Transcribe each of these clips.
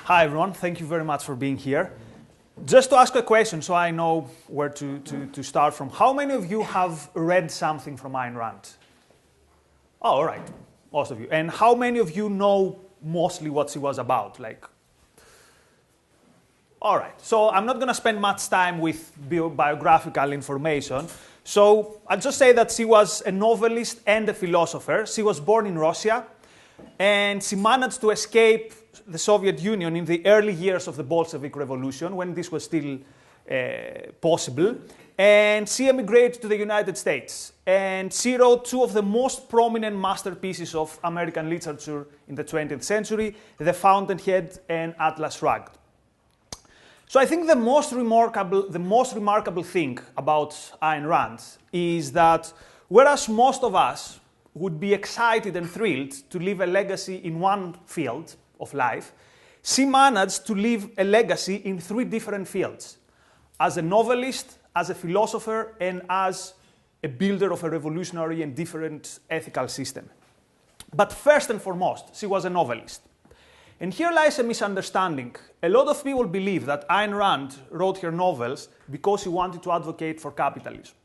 Hi, everyone. Thank you very much for being here. Just to ask a question so I know where to start from. How many of you have read something from Ayn Rand? Oh, all right. Most of you. And how many of you know mostly what she was about? All right. So I'm not going to spend much time with biographical information. So I'll just say that she was a novelist and a philosopher. She was born in Russia, and she managed to escape the Soviet Union in the early years of the Bolshevik Revolution, when this was still possible. And she emigrated to the United States. And she wrote two of the most prominent masterpieces of American literature in the 20th century, The Fountainhead and Atlas Shrugged. So I think the most remarkable thing about Ayn Rand is that whereas most of us would be excited and thrilled to leave a legacy in one field of life, she managed to leave a legacy in three different fields: as a novelist, as a philosopher, and as a builder of a revolutionary and different ethical system. But first and foremost, she was a novelist. And here lies a misunderstanding. A lot of people believe that Ayn Rand wrote her novels because she wanted to advocate for capitalism,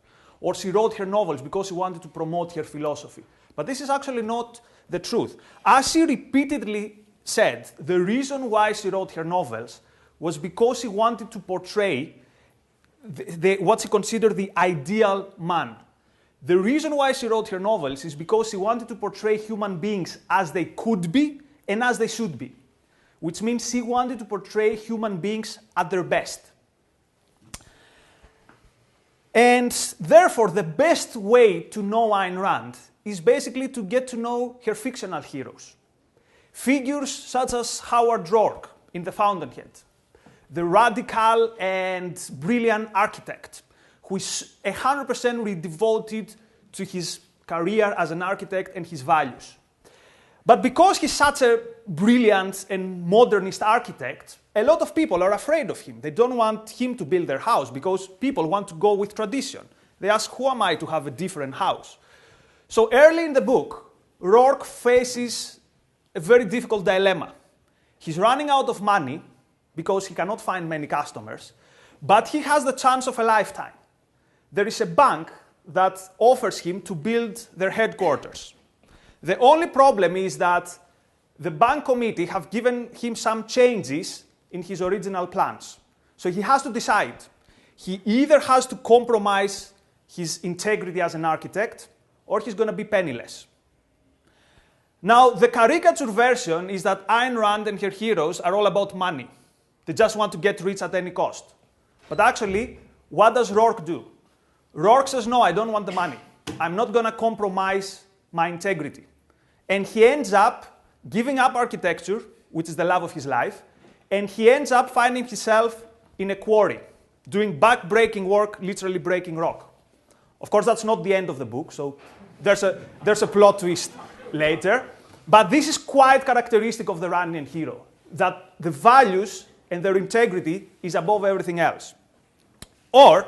or she wrote her novels because she wanted to promote her philosophy. But this is actually not the truth. As she repeatedly said, the reason why she wrote her novels was because she wanted to portray what she considered the ideal man. The reason why she wrote her novels is because she wanted to portray human beings as they could be and as they should be, which means she wanted to portray human beings at their best. And therefore, the best way to know Ayn Rand is basically to get to know her fictional heroes. Figures such as Howard Roark in The Fountainhead, the radical and brilliant architect who is 100% devoted to his career as an architect and his values. But because he's such a brilliant and modernist architect, a lot of people are afraid of him. They don't want him to build their house because people want to go with tradition. They ask, who am I to have a different house? So early in the book, Roark faces a very difficult dilemma. He's running out of money because he cannot find many customers, but he has the chance of a lifetime. There is a bank that offers him to build their headquarters. The only problem is that the bank committee have given him some changes in his original plans. So he has to decide. He either has to compromise his integrity as an architect, or he's going to be penniless. Now, the caricature version is that Ayn Rand and her heroes are all about money. They just want to get rich at any cost. But actually, what does Roark do? Roark says, no, I don't want the money. I'm not going to compromise my integrity. And he ends up giving up architecture, which is the love of his life, and he ends up finding himself in a quarry, doing back-breaking work, literally breaking rock. Of course, that's not the end of the book, so there's a plot twist later. But this is quite characteristic of the Randian hero, that the values and their integrity is above everything else. Or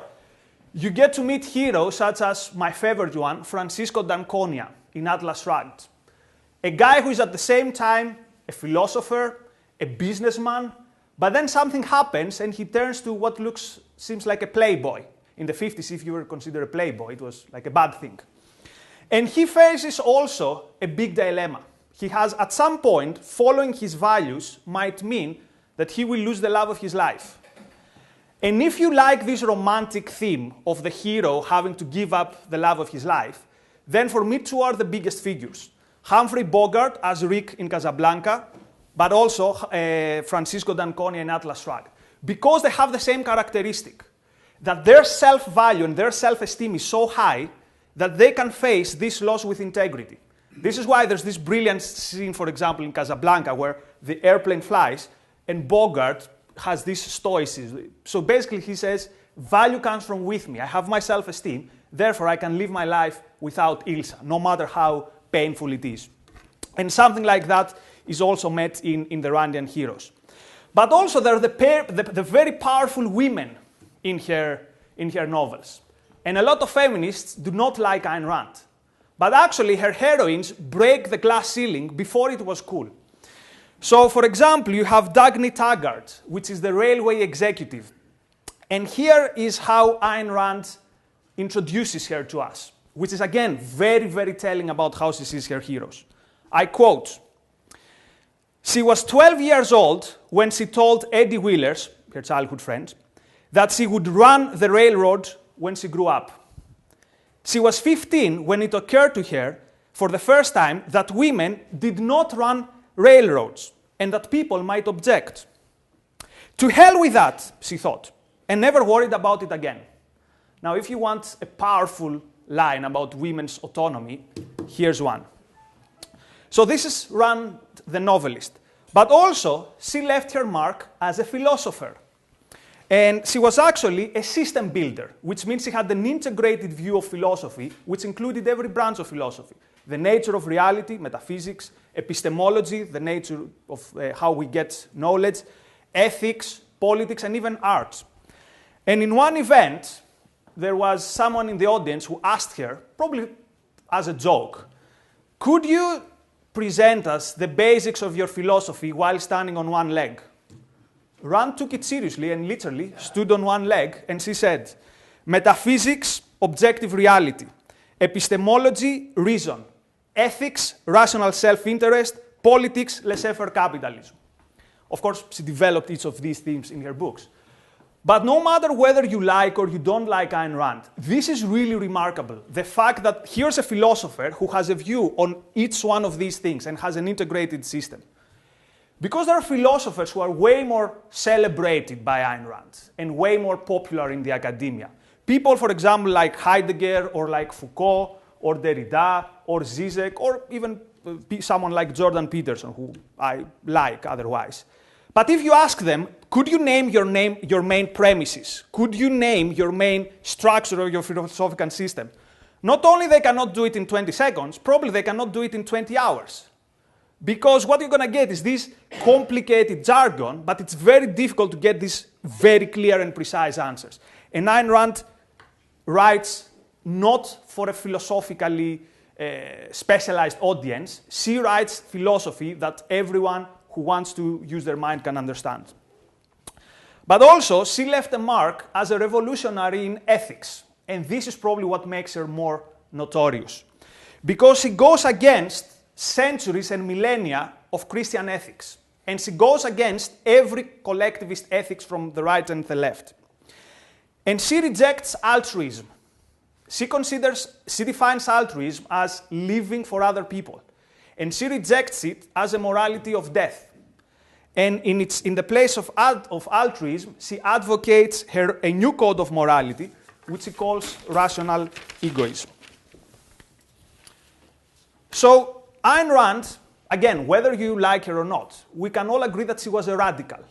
you get to meet heroes such as my favorite one, Francisco d'Anconia in Atlas Shrugged. A guy who is at the same time a philosopher, a businessman, but then something happens and he turns to what seems like a playboy. In the 50s, if you were considered a playboy, it was like a bad thing. And he faces also a big dilemma. He has, at some point, following his values might mean that he will lose the love of his life. And if you like this romantic theme of the hero having to give up the love of his life, then for me, two are the biggest figures. Humphrey Bogart as Rick in Casablanca, but also Francisco d'Anconia in Atlas Shrugged. Because they have the same characteristic, that their self-value and their self-esteem is so high that they can face this loss with integrity. This is why there's this brilliant scene, for example, in Casablanca, where the airplane flies, and Bogart has this stoicism. So basically he says, value comes from with me. I have my self-esteem, therefore I can live my life without Ilsa, no matter how painful it is. And something like that is also met in the Randian heroes. But also there are the very powerful women in her novels. And a lot of feminists do not like Ayn Rand. But actually her heroines break the glass ceiling before it was cool. So, for example, you have Dagny Taggart, which is the railway executive. And here is how Ayn Rand introduces her to us, which is, again, very, very telling about how she sees her heroes. I quote, "She was 12 years old when she told Eddie Wheelers, her childhood friend, that she would run the railroad when she grew up. She was 15 when it occurred to her for the first time that women did not run railroads and that people might object. To hell with that, she thought, and never worried about it again." Now, if you want a powerful line about women's autonomy, here's one. So this is Rand, the novelist. But also, she left her mark as a philosopher. And she was actually a system builder, which means she had an integrated view of philosophy, which included every branch of philosophy. The nature of reality, metaphysics, epistemology, the nature of how we get knowledge, ethics, politics, and even art. And in one event, there was someone in the audience who asked her, probably as a joke, "Could you present us the basics of your philosophy while standing on one leg?" Rand took it seriously and literally stood on one leg, and she said, "Metaphysics, objective reality. Epistemology, reason. Ethics, rational self-interest. Politics, laissez-faire capitalism." Of course, she developed each of these themes in her books. But no matter whether you like or you don't like Ayn Rand, this is really remarkable. The fact that here's a philosopher who has a view on each one of these things and has an integrated system. Because there are philosophers who are way more celebrated by Ayn Rand and way more popular in the academia. People, for example, like Heidegger or like Foucault or Derrida or Zizek or even someone like Jordan Peterson, who I like otherwise. But if you ask them, could you name your main premises? Could you name your main structure of your philosophical system? Not only they cannot do it in 20 seconds, probably they cannot do it in 20 hours. Because what you're going to get is this complicated jargon, but it's very difficult to get these very clear and precise answers. And Ayn Rand writes not for a philosophically specialized audience. She writes philosophy that everyone who wants to use their mind can understand. But also, she left a mark as a revolutionary in ethics. And this is probably what makes her more notorious. Because she goes against centuries and millennia of Christian ethics. And she goes against every collectivist ethics from the right and the left. And she rejects altruism. She defines altruism as living for other people. And she rejects it as a morality of death. And in the place of altruism, she advocates a new code of morality, which she calls rational egoism. So, Ayn Rand, again, whether you like her or not, we can all agree that she was a radical.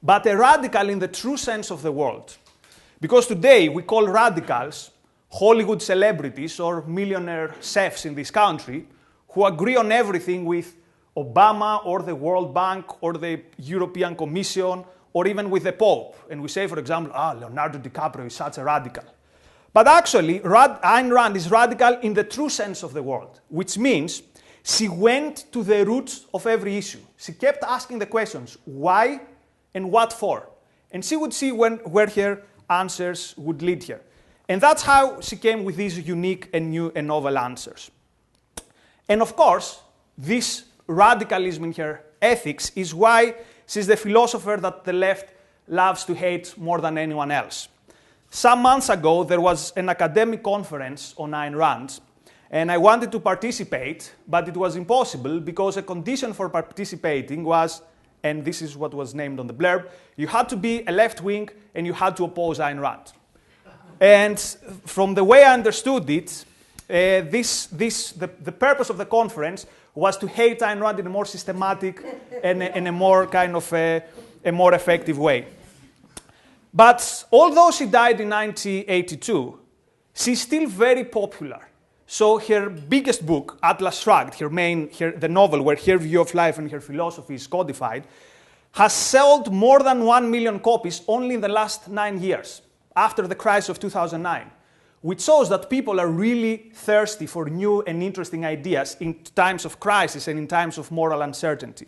But a radical in the true sense of the word. Because today we call radicals Hollywood celebrities or millionaire chefs in this country who agree on everything with Obama or the World Bank or the European Commission or even with the Pope. And we say, for example, Leonardo DiCaprio is such a radical. But actually, Ayn Rand is radical in the true sense of the word, which means she went to the roots of every issue. She kept asking the questions, why and what for? And she would see where her answers would lead her. And that's how she came with these unique and new and novel answers. And of course, this radicalism in her ethics is why she's the philosopher that the left loves to hate more than anyone else. Some months ago, there was an academic conference on Ayn Rand, and I wanted to participate, but it was impossible because a condition for participating was, and this is what was named on the blurb, you had to be a left-wing and you had to oppose Ayn Rand. And from the way I understood it, the purpose of the conference was to hate Ayn Rand in a more systematic and in a more kind of a more effective way. But although she died in 1982, she's still very popular. So her biggest book, Atlas Shrugged, the novel where her view of life and her philosophy is codified, has sold more than 1 million copies only in the last 9 years, after the crisis of 2009, which shows that people are really thirsty for new and interesting ideas in times of crisis and in times of moral uncertainty.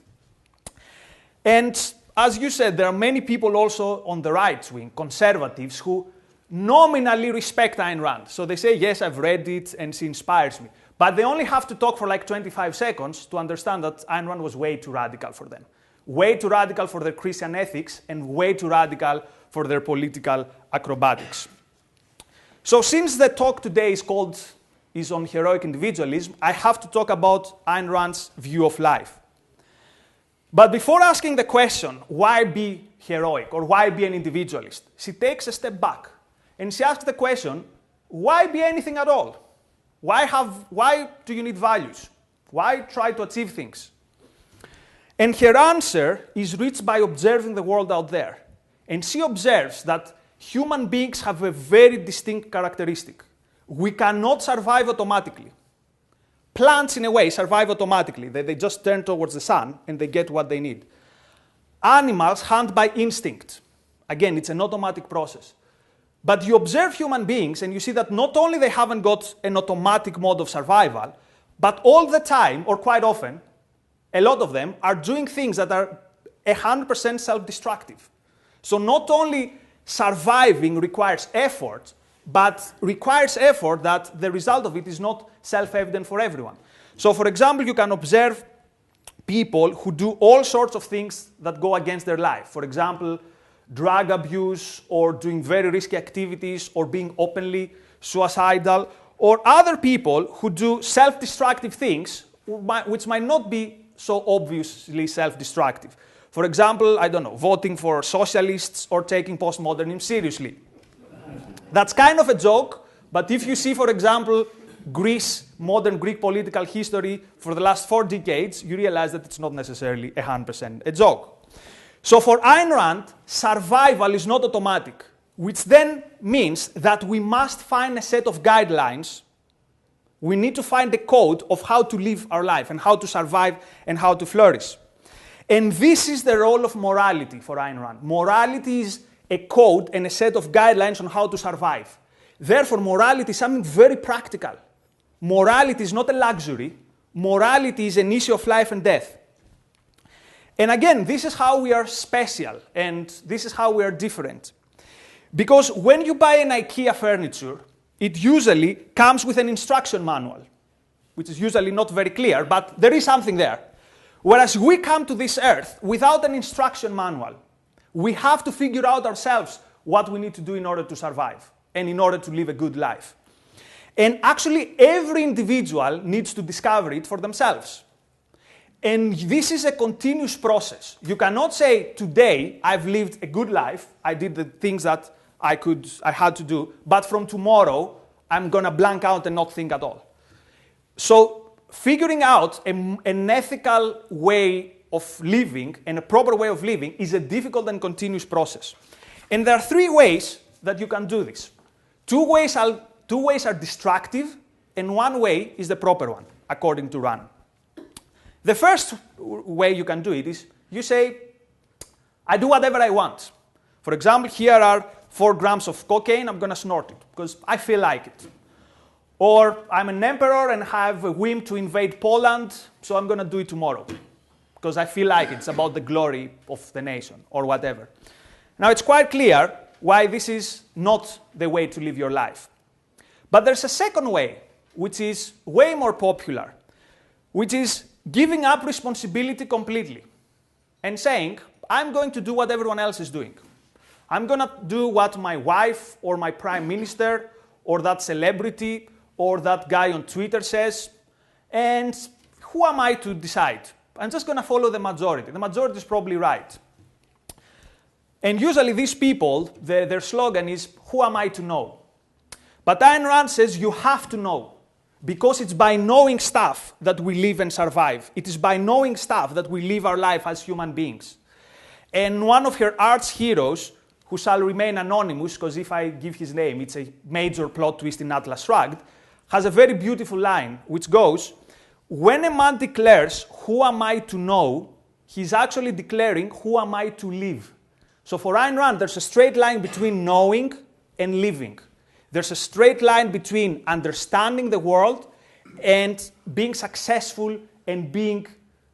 And as you said, there are many people also on the right wing, conservatives, who nominally respect Ayn Rand. So they say, yes, I've read it and she inspires me. But they only have to talk for like 25 seconds to understand that Ayn Rand was way too radical for them. Way too radical for their Christian ethics and way too radical for their political acrobatics. So since the talk today is on heroic individualism, I have to talk about Ayn Rand's view of life. But before asking the question, why be heroic or why be an individualist, she takes a step back and she asks the question, why be anything at all? Why do you need values? Why try to achieve things? And her answer is reached by observing the world out there. And she observes that human beings have a very distinct characteristic. We cannot survive automatically. Plants, in a way, survive automatically. They just turn towards the sun and they get what they need. Animals hunt by instinct. Again, it's an automatic process. But you observe human beings and you see that not only they haven't got an automatic mode of survival, but all the time, or quite often, a lot of them are doing things that are 100% self-destructive. So not only surviving requires effort, but requires effort that the result of it is not self-evident for everyone. So, for example, you can observe people who do all sorts of things that go against their life. For example, drug abuse, or doing very risky activities, or being openly suicidal, or other people who do self-destructive things which might not be so obviously self-destructive. For example, I don't know, voting for socialists or taking postmodernism seriously. That's kind of a joke, but if you see, for example, Greece, modern Greek political history for the last 4 decades, you realize that it's not necessarily 100% a joke. So for Ayn Rand, survival is not automatic, which then means that we must find a set of guidelines. We need to find a code of how to live our life and how to survive and how to flourish. And this is the role of morality for Ayn Rand. Morality is a code and a set of guidelines on how to survive. Therefore, morality is something very practical. Morality is not a luxury. Morality is an issue of life and death. And again, this is how we are special, and this is how we are different. Because when you buy an IKEA furniture, it usually comes with an instruction manual, which is usually not very clear, but there is something there. Whereas we come to this earth without an instruction manual. We have to figure out ourselves what we need to do in order to survive and in order to live a good life. And actually, every individual needs to discover it for themselves. And this is a continuous process. You cannot say, today, I've lived a good life, I did the things that I had to do, but from tomorrow, I'm going to blank out and not think at all. So, figuring out an ethical way of living and a proper way of living is a difficult and continuous process. And there are 3 ways that you can do this. 2 ways are destructive, and 1 way is the proper one, according to Rand. The first way you can do it is you say, I do whatever I want. For example, here are 4 grams of cocaine, I'm going to snort it because I feel like it. Or I'm an emperor and have a whim to invade Poland, so I'm going to do it tomorrow because I feel like it's about the glory of the nation or whatever. Now, it's quite clear why this is not the way to live your life. But there's a second way, which is way more popular, which is giving up responsibility completely and saying, I'm going to do what everyone else is doing. I'm going to do what my wife or my prime minister or that celebrity or that guy on Twitter says, and who am I to decide? I'm just going to follow the majority. The majority is probably right. And usually these people, their slogan is, who am I to know? But Ayn Rand says you have to know, because it's by knowing stuff that we live and survive. It is by knowing stuff that we live our life as human beings. And one of her arch heroes, who shall remain anonymous, because if I give his name, it's a major plot twist in Atlas Shrugged, has a very beautiful line, which goes, when a man declares, who am I to know, he's actually declaring, who am I to live? So for Ayn Rand, there's a straight line between knowing and living. There's a straight line between understanding the world and being successful and being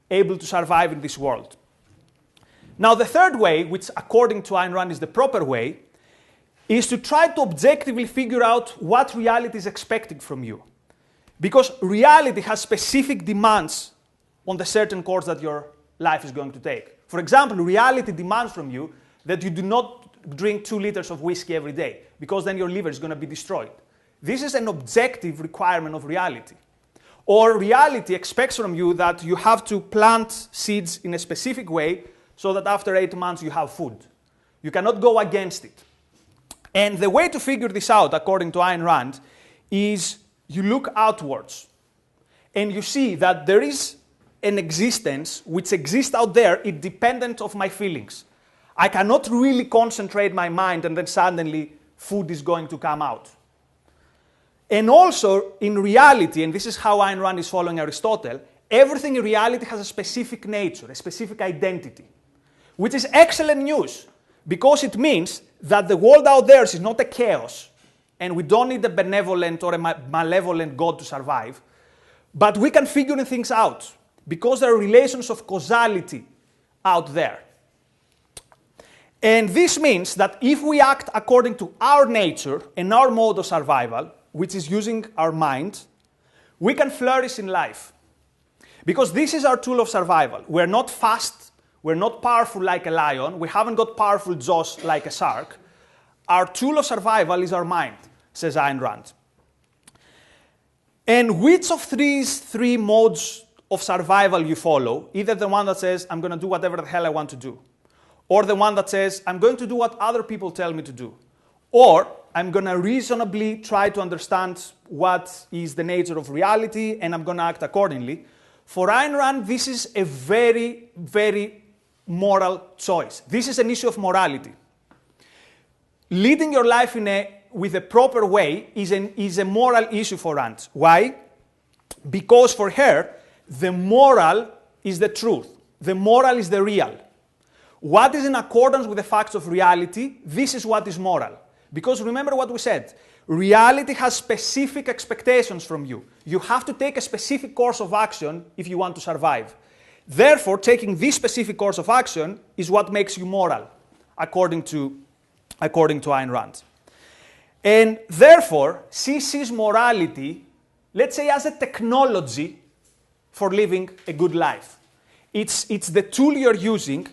able to survive in this world. Now, the third way, which according to Ayn Rand is the proper way, is to try to objectively figure out what reality is expecting from you. Because reality has specific demands on the certain course that your life is going to take. For example, reality demands from you that you do not drink 2 liters of whiskey every day, because then your liver is going to be destroyed. This is an objective requirement of reality. Or reality expects from you that you have to plant seeds in a specific way so that after 8 months you have food. You cannot go against it. And the way to figure this out, according to Ayn Rand, is you look outwards and you see that there is an existence which exists out there independent of my feelings. I cannot really concentrate my mind and then suddenly food is going to come out. And also, in reality, and this is how Ayn Rand is following Aristotle, everything in reality has a specific nature, a specific identity, which is excellent news, because it means that the world out there is not a chaos, and we don't need a benevolent or a malevolent God to survive, but we can figure things out, because there are relations of causality out there. And this means that if we act according to our nature and our mode of survival, which is using our mind, we can flourish in life. Because this is our tool of survival. We're not fast, we're not powerful like a lion, we haven't got powerful jaws like a shark. Our tool of survival is our mind, says Ayn Rand. And which of these 3 modes of survival you follow, either the one that says, I'm going to do whatever the hell I want to do, or the one that says, I'm going to do what other people tell me to do, or I'm going to reasonably try to understand what is the nature of reality and I'm going to act accordingly. For Ayn Rand, this is a very, very moral choice. This is an issue of morality. Leading your life with a proper way is a moral issue for Rand. Why? Because for her, the moral is the truth. The moral is the real. What is in accordance with the facts of reality, this is what is moral. Because remember what we said, reality has specific expectations from you. You have to take a specific course of action if you want to survive. Therefore, taking this specific course of action is what makes you moral, according to Ayn Rand. And therefore, she sees morality, let's say, as a technology for living a good life. It's the tool you're using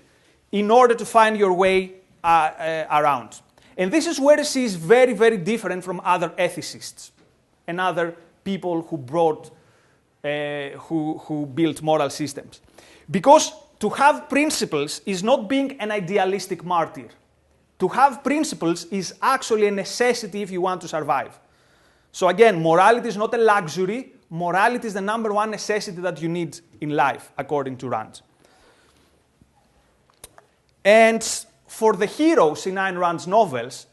in order to find your way around. And this is where she is very, very different from other ethicists and other people who built moral systems. Because to have principles is not being an idealistic martyr. To have principles is actually a necessity if you want to survive. So again, morality is not a luxury. Morality is the number 1 necessity that you need in life, according to Rand. And for the heroes in Ayn Rand's novels,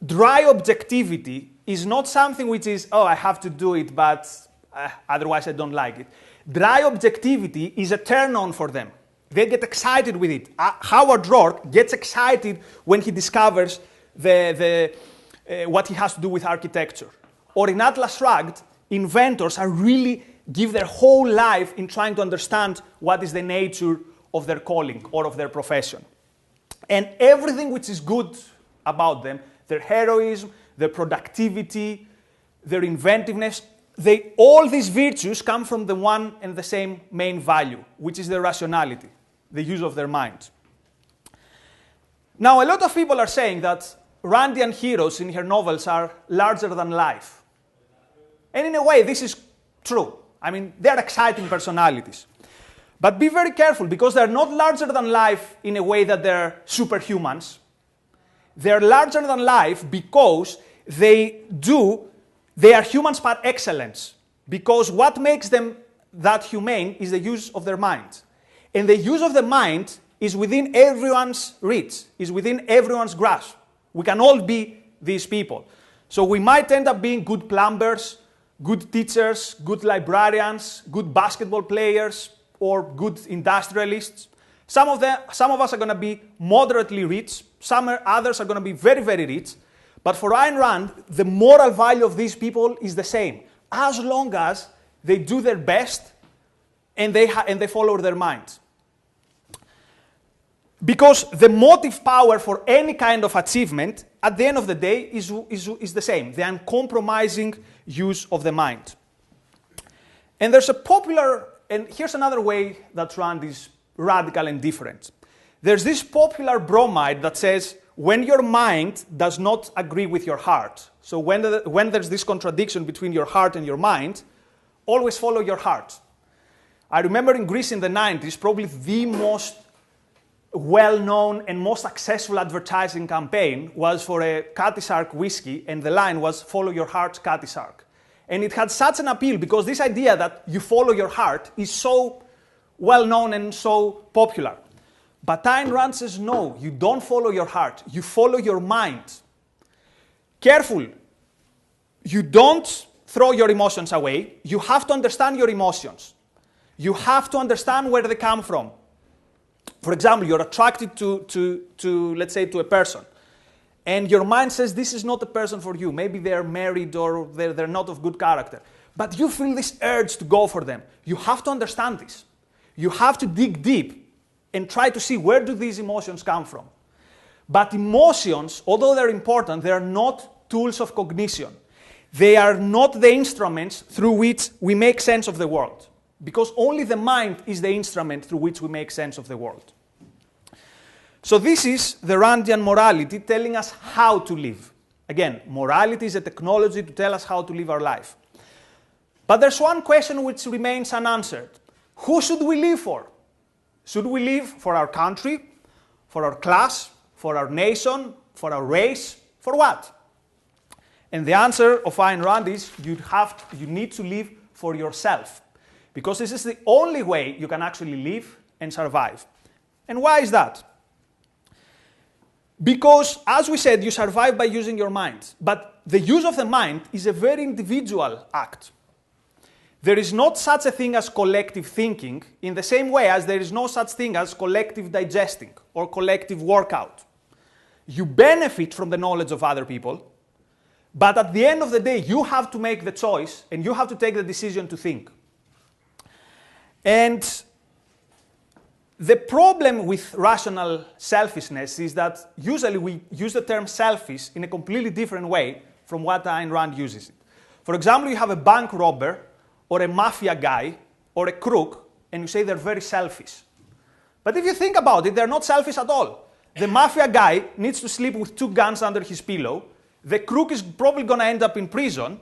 dry objectivity is not something which is, oh, I have to do it, but otherwise I don't like it. Dry objectivity is a turn-on for them. They get excited with it. Howard Roark gets excited when he discovers what he has to do with architecture. Or in Atlas Shrugged, inventors are really give their whole life in trying to understand what is the nature of their calling or of their profession. And everything which is good about them, their heroism, their productivity, their inventiveness, all these virtues come from the one and the same main value, which is their rationality, the use of their mind. Now, a lot of people are saying that Randian heroes in her novels are larger than life. And in a way, this is true. I mean, they're exciting personalities. But be very careful, because they're not larger than life in a way that they're superhumans. They're larger than life because they are humans par excellence. Because what makes them that humane is the use of their mind. And the use of the mind is within everyone's reach, is within everyone's grasp. We can all be these people. So we might end up being good plumbers, good teachers, good librarians, good basketball players, or good industrialists. Some of us are going to be moderately rich, others are going to be very, very rich. But for Ayn Rand, the moral value of these people is the same, as long as they do their best and they follow their minds. Because the motive power for any kind of achievement, at the end of the day, is the same, the uncompromising use of the mind. And there's a popular, and here's another way that Rand is radical and different. There's this popular bromide that says, when your mind does not agree with your heart, so when there's this contradiction between your heart and your mind, always follow your heart. I remember in Greece in the 90s, probably the most well-known and most successful advertising campaign was for a Cutty Sark whiskey, and the line was, follow your heart, Cutty Sark. And it had such an appeal because this idea that you follow your heart is so well-known and so popular. But Ayn Rand says, no, you don't follow your heart, you follow your mind. Careful, you don't throw your emotions away, you have to understand your emotions. You have to understand where they come from. For example, you're attracted to let's say, to a person. And your mind says, this is not a person for you. Maybe they're married or they're not of good character. But you feel this urge to go for them. You have to understand this. You have to dig deep and try to see where do these emotions come from. But emotions, although they're important, they are not tools of cognition. They are not the instruments through which we make sense of the world. Because only the mind is the instrument through which we make sense of the world. So this is the Randian morality telling us how to live. Again, morality is a technology to tell us how to live our life. But there's one question which remains unanswered. Who should we live for? Should we live for our country, for our class, for our nation, for our race, for what? And the answer of Ayn Rand is you need to live for yourself. Because this is the only way you can actually live and survive. And why is that? Because, as we said, you survive by using your mind. But the use of the mind is a very individual act. There is not such a thing as collective thinking in the same way as there is no such thing as collective digesting or collective workout. You benefit from the knowledge of other people, but at the end of the day, you have to make the choice and you have to take the decision to think. And the problem with rational selfishness is that usually we use the term selfish in a completely different way from what Ayn Rand uses it. For example, you have a bank robber or a mafia guy or a crook and you say they're very selfish. But if you think about it, they're not selfish at all. The mafia guy needs to sleep with 2 guns under his pillow. The crook is probably going to end up in prison.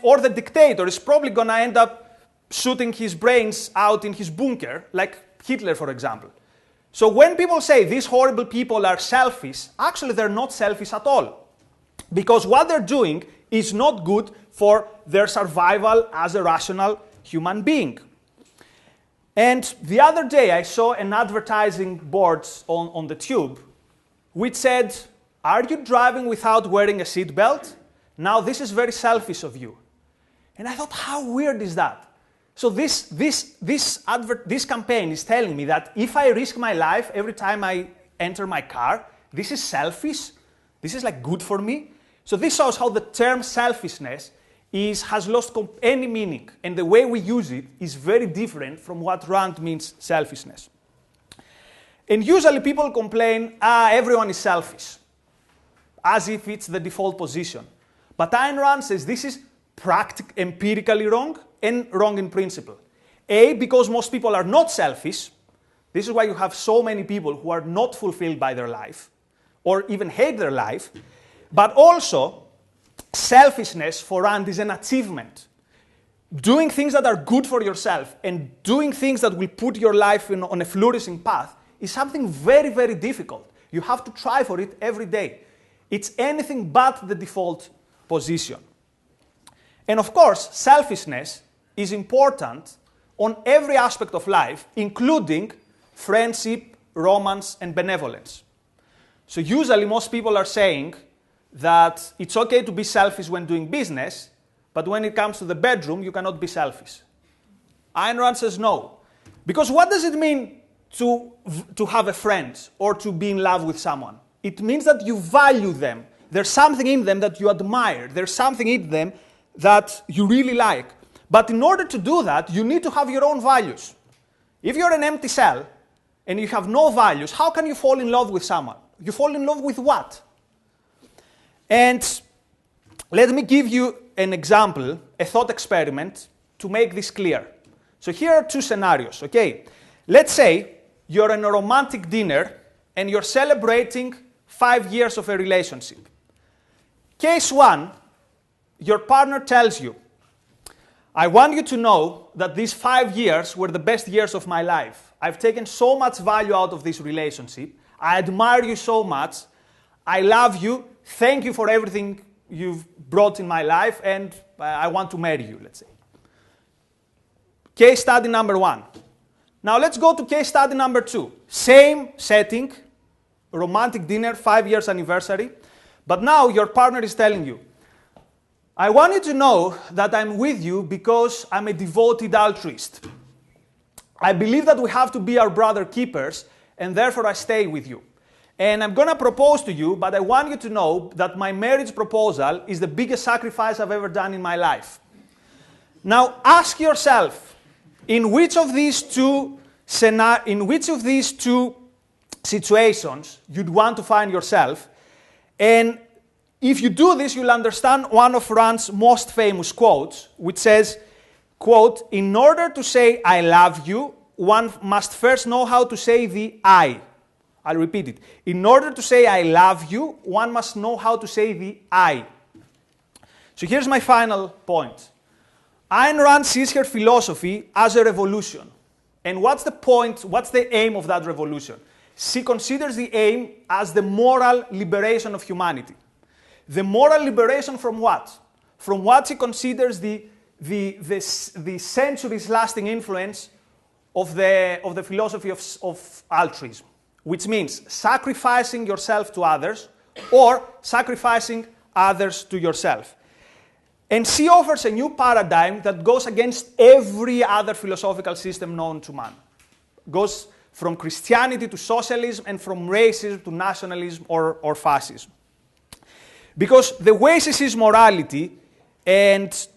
Or the dictator is probably going to end up shooting his brains out in his bunker, like Hitler, for example. So when people say these horrible people are selfish, actually they're not selfish at all. Because what they're doing is not good for their survival as a rational human being. And the other day I saw an advertising board on the tube which said, are you driving without wearing a seatbelt? Now this is very selfish of you. And I thought, how weird is that? So this campaign is telling me that if I risk my life every time I enter my car, this is selfish, this is like good for me. So this shows how the term selfishness has lost any meaning, and the way we use it is very different from what Rand means selfishness. And usually people complain, everyone is selfish, as if it's the default position. But Ayn Rand says this is empirically wrong and wrong in principle. A, because most people are not selfish. This is why you have so many people who are not fulfilled by their life or even hate their life. But also, selfishness for Rand is an achievement. Doing things that are good for yourself and doing things that will put your life on a flourishing path is something very, very difficult. You have to try for it every day. It's anything but the default position. And of course, selfishness is important on every aspect of life, including friendship, romance, and benevolence. So usually most people are saying that it's okay to be selfish when doing business, but when it comes to the bedroom, you cannot be selfish. Ayn Rand says no. Because what does it mean to have a friend or to be in love with someone? It means that you value them. There's something in them that you admire. There's something in them that you really like. But in order to do that, you need to have your own values. If you're an empty shell and you have no values, how can you fall in love with someone? You fall in love with what? And let me give you an example, a thought experiment, to make this clear. So here are two scenarios, okay? Let's say you're in a romantic dinner and you're celebrating 5 years of a relationship. Case one, your partner tells you, I want you to know that these 5 years were the best years of my life. I've taken so much value out of this relationship. I admire you so much. I love you. Thank you for everything you've brought in my life, and I want to marry you, let's say. Case study number one. Now let's go to case study number two. Same setting, romantic dinner, 5 years anniversary, but now your partner is telling you, I want you to know that I'm with you because I'm a devoted altruist. I believe that we have to be our brother keepers, and therefore I stay with you. And I'm going to propose to you, but I want you to know that my marriage proposal is the biggest sacrifice I've ever done in my life. Now ask yourself, in which of these two situations you'd want to find yourself, and if you do this, you'll understand one of Rand's most famous quotes, which says, quote, in order to say I love you, one must first know how to say the I. I'll repeat it. In order to say I love you, one must know how to say the I. So here's my final point. Ayn Rand sees her philosophy as a revolution. And what's the point, what's the aim of that revolution? She considers the aim as the moral liberation of humanity. The moral liberation from what? From what she considers the centuries-lasting influence of the philosophy of altruism, which means sacrificing yourself to others or sacrificing others to yourself. And she offers a new paradigm that goes against every other philosophical system known to man. Goes from Christianity to socialism and from racism to nationalism or fascism. Because the way she sees morality, and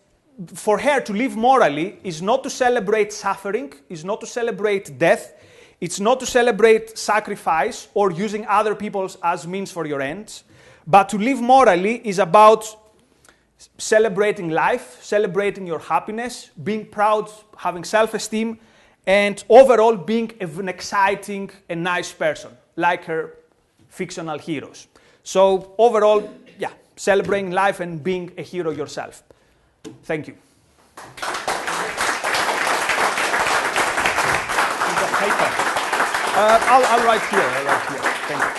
for her to live morally, is not to celebrate suffering, is not to celebrate death, it's not to celebrate sacrifice or using other people as means for your ends, but to live morally is about celebrating life, celebrating your happiness, being proud, having self-esteem, and overall being an exciting and nice person, like her fictional heroes. So overall, yeah, celebrating life and being a hero yourself. Thank you. I'll write here. Thank you.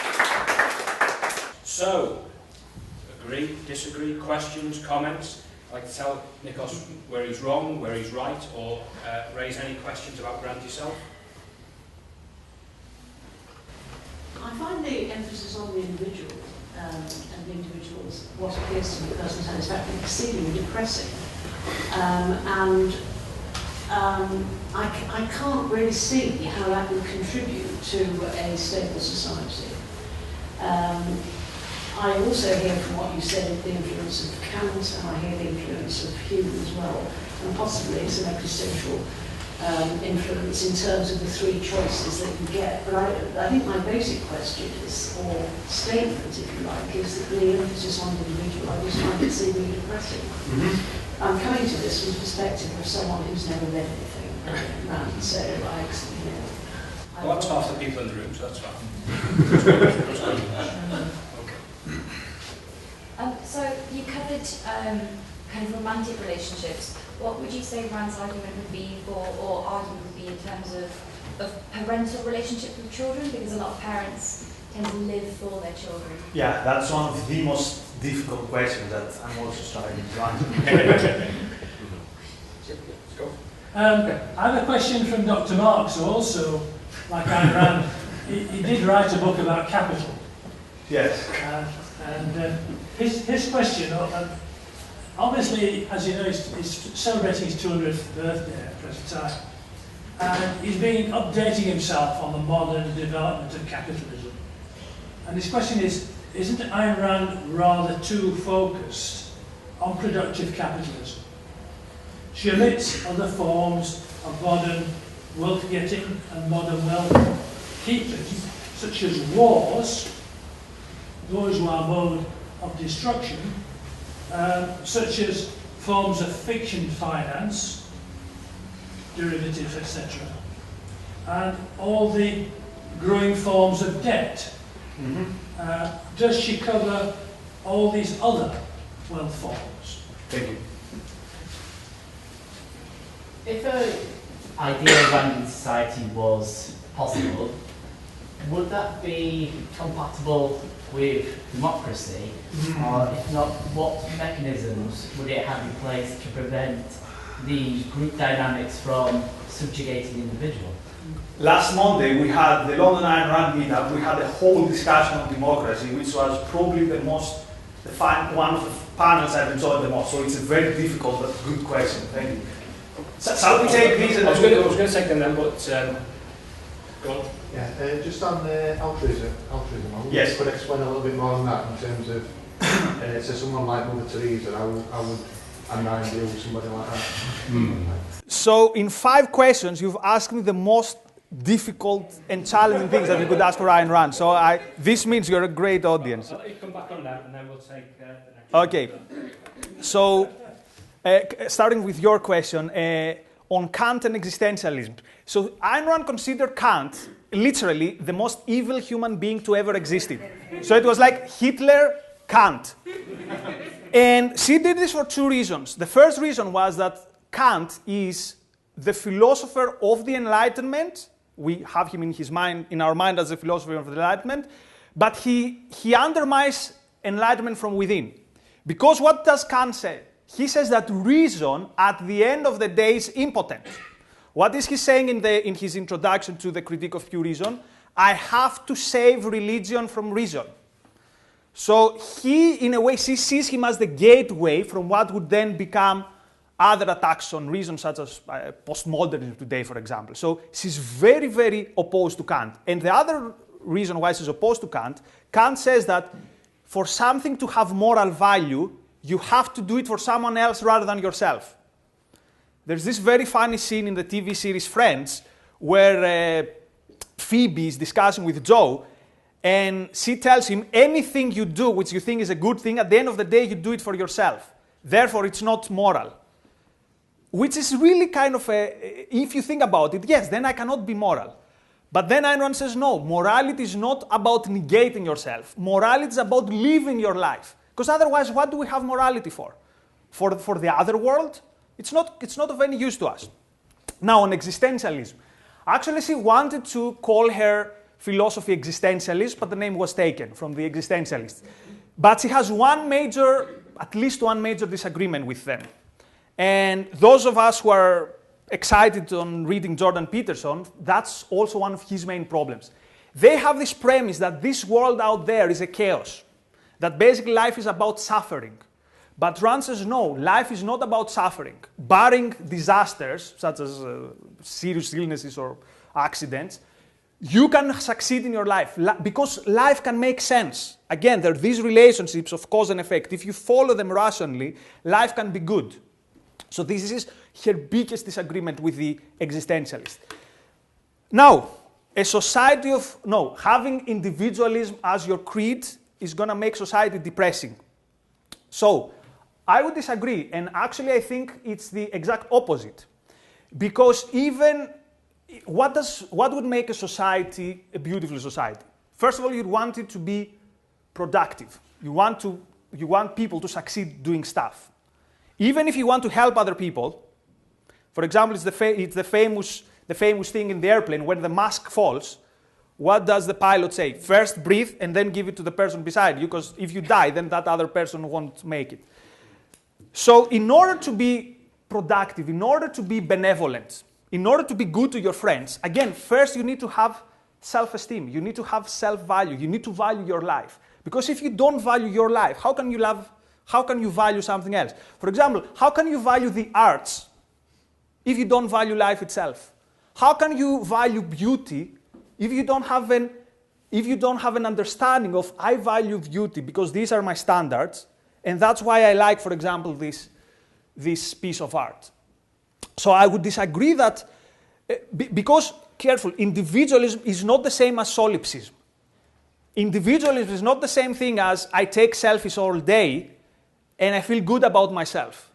So, agree, disagree, questions, comments? I'd like to tell Nikos where he's wrong, where he's right, or raise any questions about Rand yourself. I find the emphasis on the individual and the individual's what appears to be personal satisfaction exceedingly depressing. I can't really see how that would contribute to a stable society. I also hear from what you said the influence of Kant, and I hear the influence of Hume as well, and possibly some existential influence in terms of the three choices that you get. But I think my basic question is, or statement, if you like, is that the emphasis on the individual I just find exceedingly depressing. Mm-hmm. I'm coming to this from the perspective of someone who's never read anything Rand, so well, that's half the people in the room, so that's fine. So you covered kind of romantic relationships. What would you say Rand's argument would be for, or argument would be in terms of parental relationships with children? Because a lot of parents tend to live for their children. Yeah, that's one of the most difficult questions that I'm also struggling to answer. I have a question from Dr. Marx, who also, like Ayn Rand, he did write a book about capital. Yes. His question, obviously, as you know, he's celebrating his 200th birthday at present time, and he's been updating himself on the modern development of capitalism. And his question is, isn't Ayn Rand rather too focused on productive capitalism? She omits other forms of modern wealth-getting and modern wealth. keepers, such as wars, those who are mode of destruction, such as forms of fiction finance, derivatives, etc., and all the growing forms of debt. Does she cover all these other wealth forms? Thank you. If an ideal Randian society was possible, would that be compatible with democracy? Or if not, what mechanisms would it have in place to prevent the group dynamics from subjugating the individual? Last Monday, we had the London Ayn Rand meetup. We had a whole discussion on democracy, which was probably one of the panels I've enjoyed the most. So it's a very difficult but good question. Thank you. Shall we take these? I was going to take them then, but go on. Yeah, just on altruism, I wonder yes. if you could explain a little bit more on that in terms of, so someone like Mother Teresa, how would Ayn Rand deal with somebody like that? So in 5 questions, you've asked me the most difficult and challenging things that you could ask for Ayn Rand. So this means you're a great audience. I'll let you come back on that, and then we'll take the next Okay. So starting with your question on Kant and existentialism. So Ayn Rand considered Kant literally the most evil human being to ever existed. So it was like Hitler, Kant. And she did this for 2 reasons. The first reason was that Kant is the philosopher of the Enlightenment. We have him in our mind as a philosopher of the Enlightenment, but he undermines Enlightenment from within. Because what does Kant say? He says that reason, at the end of the day, is impotent. What is he saying in his introduction to the Critique of Pure Reason? I have to save religion from reason. So he, in a way, sees him as the gateway from what would then become other attacks on reason, such as postmodernism today, for example. So she's very, very opposed to Kant. And the other reason why she's opposed to Kant, Kant says that for something to have moral value, you have to do it for someone else rather than yourself. There's this very funny scene in the TV series Friends where Phoebe is discussing with Joe, and she tells him, anything you do which you think is a good thing, at the end of the day, you do it for yourself. Therefore, it's not moral. Which is really kind of if you think about it, yes, then I cannot be moral. But then Ayn Rand says, no, morality is not about negating yourself. Morality is about living your life. Because otherwise, what do we have morality for? For the other world? It's not of any use to us. Now, on existentialism. Actually, she wanted to call her philosophy existentialist, but the name was taken from the existentialists. But she has at least one major disagreement with them. And those of us who are excited on reading Jordan Peterson, that's also one of his main problems. They have this premise that this world out there is a chaos, that basically life is about suffering. But Rand says, no, life is not about suffering. Barring disasters, such as serious illnesses or accidents, you can succeed in your life because life can make sense. Again, there are these relationships of cause and effect. If you follow them rationally, life can be good. So this is her biggest disagreement with the existentialist. Now, having individualism as your creed is going to make society depressing. So, I would disagree, and actually I think it's the exact opposite. Because even, what would make a society a beautiful society? First of all, you'd want it to be productive. You want people to succeed doing stuff. Even if you want to help other people, for example, it's the famous thing in the airplane, when the mask falls, what does the pilot say? First breathe and then give it to the person beside you, because if you die, then that other person won't make it. So in order to be productive, in order to be benevolent, in order to be good to your friends, again, first you need to have self-esteem, you need to have self-value, you need to value your life. Because if you don't value your life, how can you value something else? For example, how can you value the arts if you don't value life itself? How can you value beauty if you don't have an understanding of, I value beauty because these are my standards, and that's why I like, for example, this piece of art. So I would disagree that, because careful. Individualism is not the same as solipsism. Individualism is not the same thing as I take selfies all day and I feel good about myself.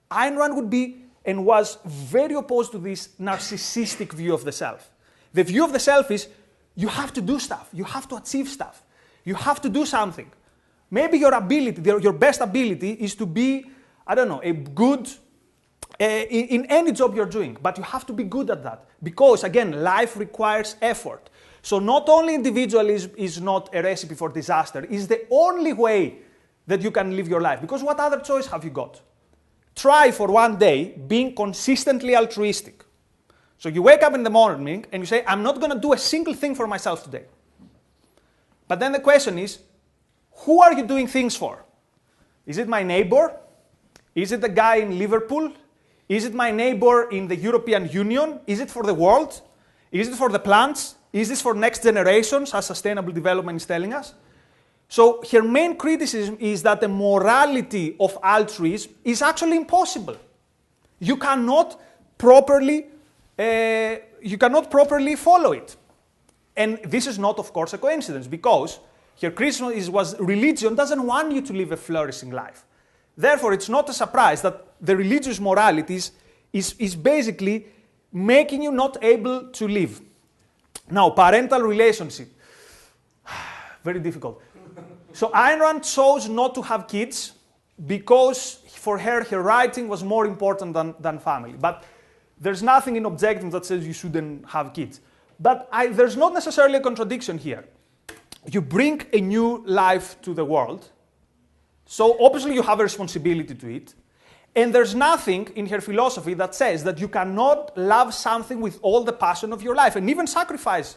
Ayn Rand would be and was very opposed to this narcissistic view of the self. The view of the self is you have to do stuff, you have to achieve stuff, you have to do something. Maybe your ability, your best ability is to be, I don't know, a good, in any job you're doing, but you have to be good at that. Because, again, life requires effort. So not only individualism is not a recipe for disaster, it's the only way that you can live your life. Because what other choice have you got? Try for one day being consistently altruistic. So you wake up in the morning and you say, I'm not going to do a single thing for myself today. But then the question is, who are you doing things for? Is it my neighbor? Is it the guy in Liverpool? Is it my neighbor in the European Union? Is it for the world? Is it for the plants? Is this for next generations, as sustainable development is telling us? So her main criticism is that the morality of altruism is actually impossible. You cannot properly follow it. And this is not, of course, a coincidence, because her criticism was religion doesn't want you to live a flourishing life. Therefore, it's not a surprise that the religious morality is basically making you not able to live. Now, parental relationship, very difficult. So Ayn Rand chose not to have kids because for her writing was more important than family. But there's nothing in Objectivism that says you shouldn't have kids. But there's not necessarily a contradiction here. You bring a new life to the world, so obviously you have a responsibility to it. And there's nothing in her philosophy that says that you cannot love something with all the passion of your life, and even sacrifice,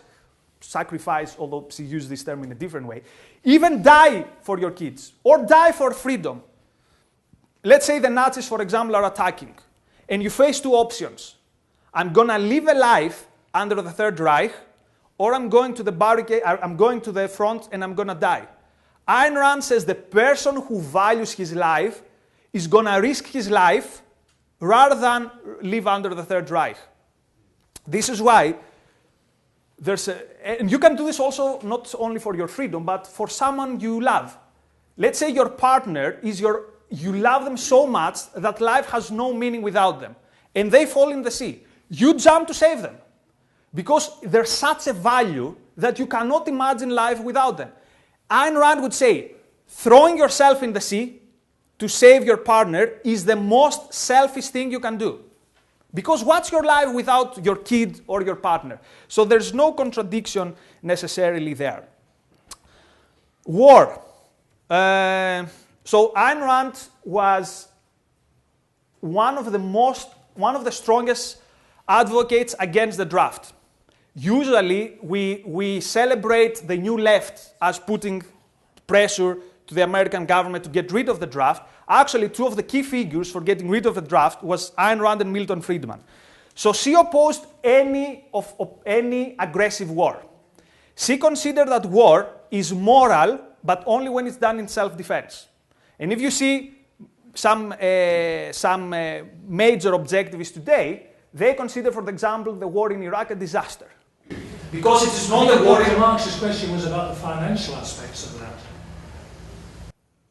although she used this term in a different way, even die for your kids, or die for freedom. Let's say the Nazis, for example, are attacking, and you face two options. I'm gonna live a life under the Third Reich, or I'm going to the barricade, I'm going to the front and I'm gonna die. Ayn Rand says the person who values his life is gonna risk his life rather than live under the Third Reich. This is why and you can do this also not only for your freedom, but for someone you love. Let's say your partner you love them so much that life has no meaning without them, and they fall in the sea. You jump to save them, because they're such a value that you cannot imagine life without them. Ayn Rand would say, throwing yourself in the sea to save your partner is the most selfish thing you can do. Because what's your life without your kid or your partner? So there's no contradiction necessarily there. War. So Ayn Rand was one of the strongest advocates against the draft. Usually, we celebrate the new left as putting pressure to the American government to get rid of the draft. Actually, two of the key figures for getting rid of the draft was Ayn Rand and Milton Friedman. So she opposed any aggressive war. She considered that war is moral, but only when it's done in self-defense. And if you see some major objectivists today, they consider, for example, the war in Iraq a disaster. Because it is not a war. Marx's question was about the financial aspects of that.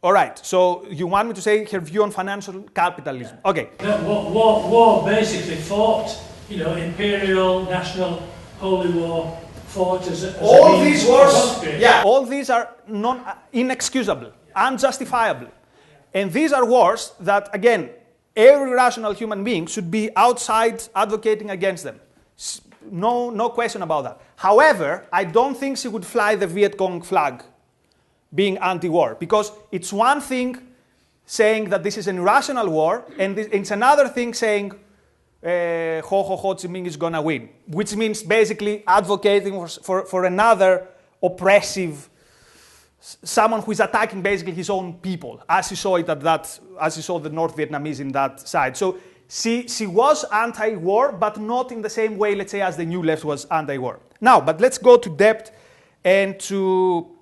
All right, so you want me to say her view on financial capitalism. Yeah. Okay. War basically fought, imperial, national, holy war, fought as all these wars, all these are inexcusable, unjustifiable. And these are wars that, again, every rational human being should be outside advocating against them. No question about that. However, I don't think she would fly the Viet Cong flag being anti-war, because it's one thing saying that this is an irrational war, and it's another thing saying Ho Chi Minh is gonna win, which means basically advocating for another oppressive, someone who is attacking basically his own people, as you saw it as you saw the North Vietnamese in that side. So she was anti-war, but not in the same way, let's say, as the New Left was anti-war. Now, but let's go to depth and to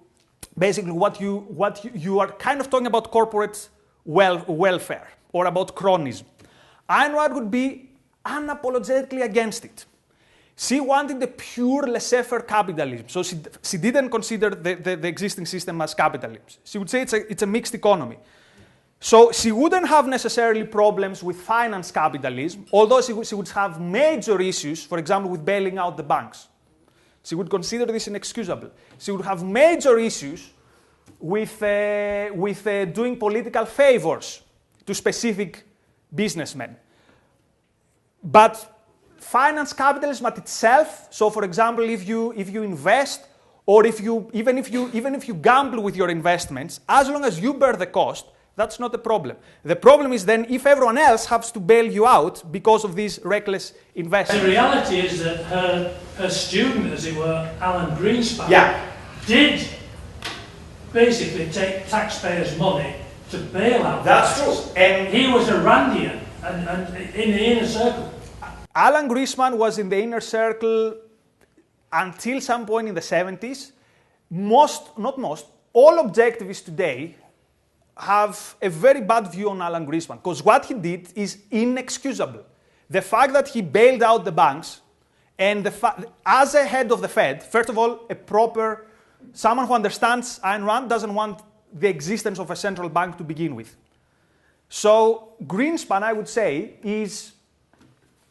basically what you are kind of talking about corporate welfare or about cronyism. Ayn Rand would be unapologetically against it. She wanted a pure laissez-faire capitalism. So she didn't consider the existing system as capitalism. She would say it's a mixed economy. So she wouldn't have necessarily problems with finance capitalism, although she would have major issues, for example, with bailing out the banks. She would consider this inexcusable. She would have major issues with doing political favors to specific businessmen. But finance capitalism at itself, so for example, if you invest, or even if you gamble with your investments, as long as you bear the cost, that's not a problem. The problem is then if everyone else has to bail you out because of these reckless investments. The reality is that her student, as it were, Alan Greenspan, did basically take taxpayers' money to bail out. That's true. And he was a Randian and in the inner circle. Alan Greenspan was in the inner circle until some point in the 70s. All objectivists today have a very bad view on Alan Greenspan, because what he did is inexcusable. The fact that he bailed out the banks, and as a head of the Fed, first of all, someone who understands Ayn Rand doesn't want the existence of a central bank to begin with. So Greenspan, I would say, is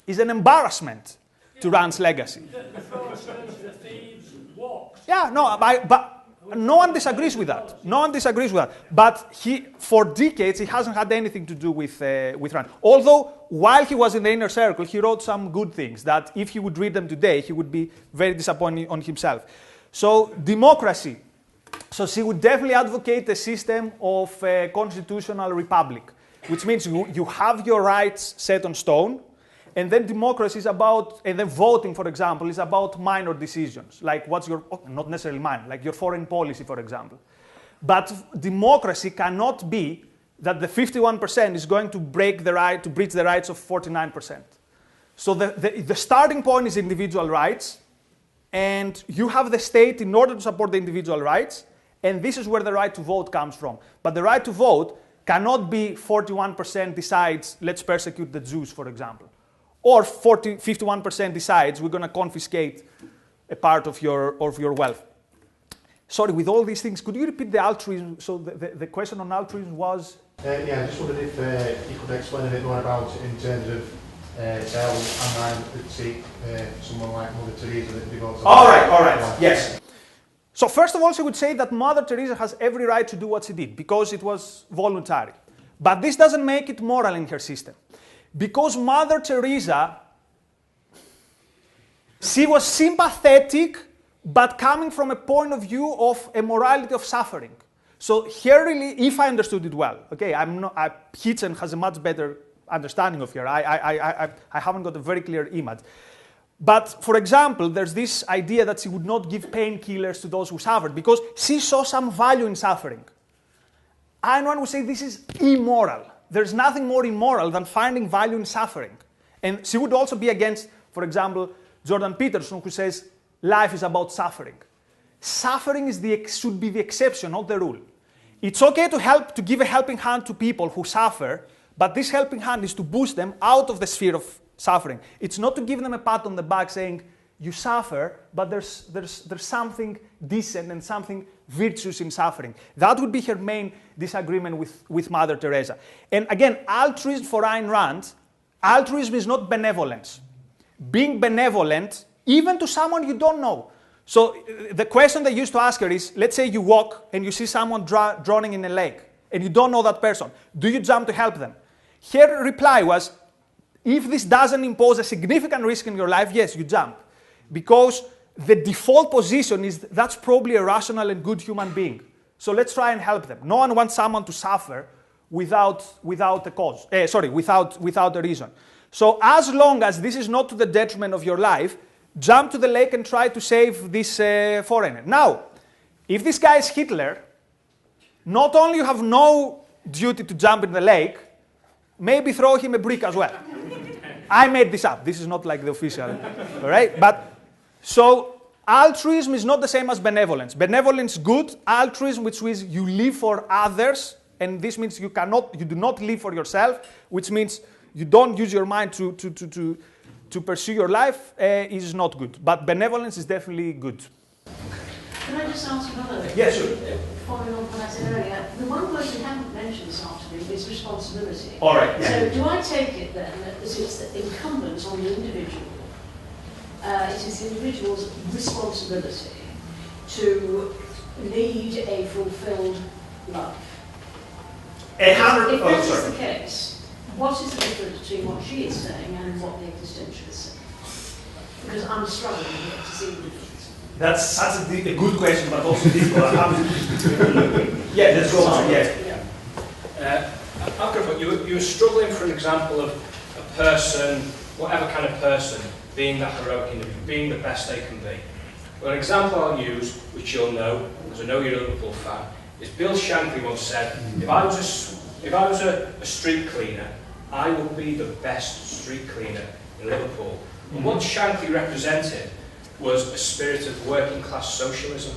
an embarrassment to Rand's legacy. The thieves walked. Yeah, no, but no one disagrees with that. No one disagrees with that. But for decades, he hasn't had anything to do with Rand. Although, while he was in the inner circle, he wrote some good things that if he would read them today, he would be very disappointed on himself. So, democracy. So she would definitely advocate a system of a constitutional republic, which means you have your rights set on stone. And then democracy is about, and then voting, for example, is about minor decisions, like what's your, not necessarily minor, like your foreign policy, for example. But democracy cannot be that the 51% is going to breach the rights of 49%. So the starting point is individual rights, and you have the state in order to support the individual rights, and this is where the right to vote comes from. But the right to vote cannot be 41% decides, let's persecute the Jews, for example. Or 51% decides we're going to confiscate a part of your wealth. Sorry, with all these things, could you repeat the altruism? So the question on altruism was? Yeah, I just wondered if you could explain a bit more about it in terms of how Ayn Rand could see someone like Mother Teresa that would go to... All right, yes. So first of all, she would say that Mother Teresa has every right to do what she did because it was voluntary. But this doesn't make it moral in her system. Because Mother Teresa, she was sympathetic, but coming from a point of view of a morality of suffering. So here really, if I understood it well, okay, Hitchen has a much better understanding of her. I haven't got a very clear image. But for example, there's this idea that she would not give painkillers to those who suffered because she saw some value in suffering. Ayn Rand would say this is immoral. There's nothing more immoral than finding value in suffering. And she would also be against, for example, Jordan Peterson, who says life is about suffering. Suffering should be the exception, not the rule. It's okay to give a helping hand to people who suffer, but this helping hand is to boost them out of the sphere of suffering. It's not to give them a pat on the back saying, you suffer, but there's something decent and something virtuous in suffering. That would be her main disagreement with Mother Teresa. And again, altruism for Ayn Rand, altruism is not benevolence. Being benevolent, even to someone you don't know. So the question they used to ask her is, let's say you walk and you see someone drowning in a lake, and you don't know that person. Do you jump to help them? Her reply was, if this doesn't impose a significant risk in your life, yes, you jump. Because the default position is that's probably a rational and good human being. So let's try and help them. No one wants someone to suffer without a cause. Without a reason. So as long as this is not to the detriment of your life, jump to the lake and try to save this foreigner. Now, if this guy is Hitler, not only you have no duty to jump in the lake, maybe throw him a brick as well. I made this up. This is not like the official, all right? But so altruism is not the same as benevolence. Benevolence good. Altruism, which means you live for others, and this means you do not live for yourself, which means you don't use your mind to to pursue your life is not good. But benevolence is definitely good. Can I just ask another? Yeah, sure. Following on from what I said earlier, the one word you haven't mentioned this afternoon is responsibility. All right. Yeah. So do I take it then that this is incumbent on the individual? It is the individual's responsibility to lead a fulfilled life. If that is the case, what is the difference between what she is saying and what the existentialist is saying? Because I'm struggling here to see the difference. That's such a good question, but also difficult. Yeah, let's go on. Yeah. I'll go for it. You were struggling for an example of a person, whatever kind of person, being that heroic individual, being the best they can be. Well, an example I'll use, which you'll know, because I know you're a Liverpool fan, is Bill Shankly once said, if I was a street cleaner, I would be the best street cleaner in Liverpool. And what Shankly represented was a spirit of working class socialism,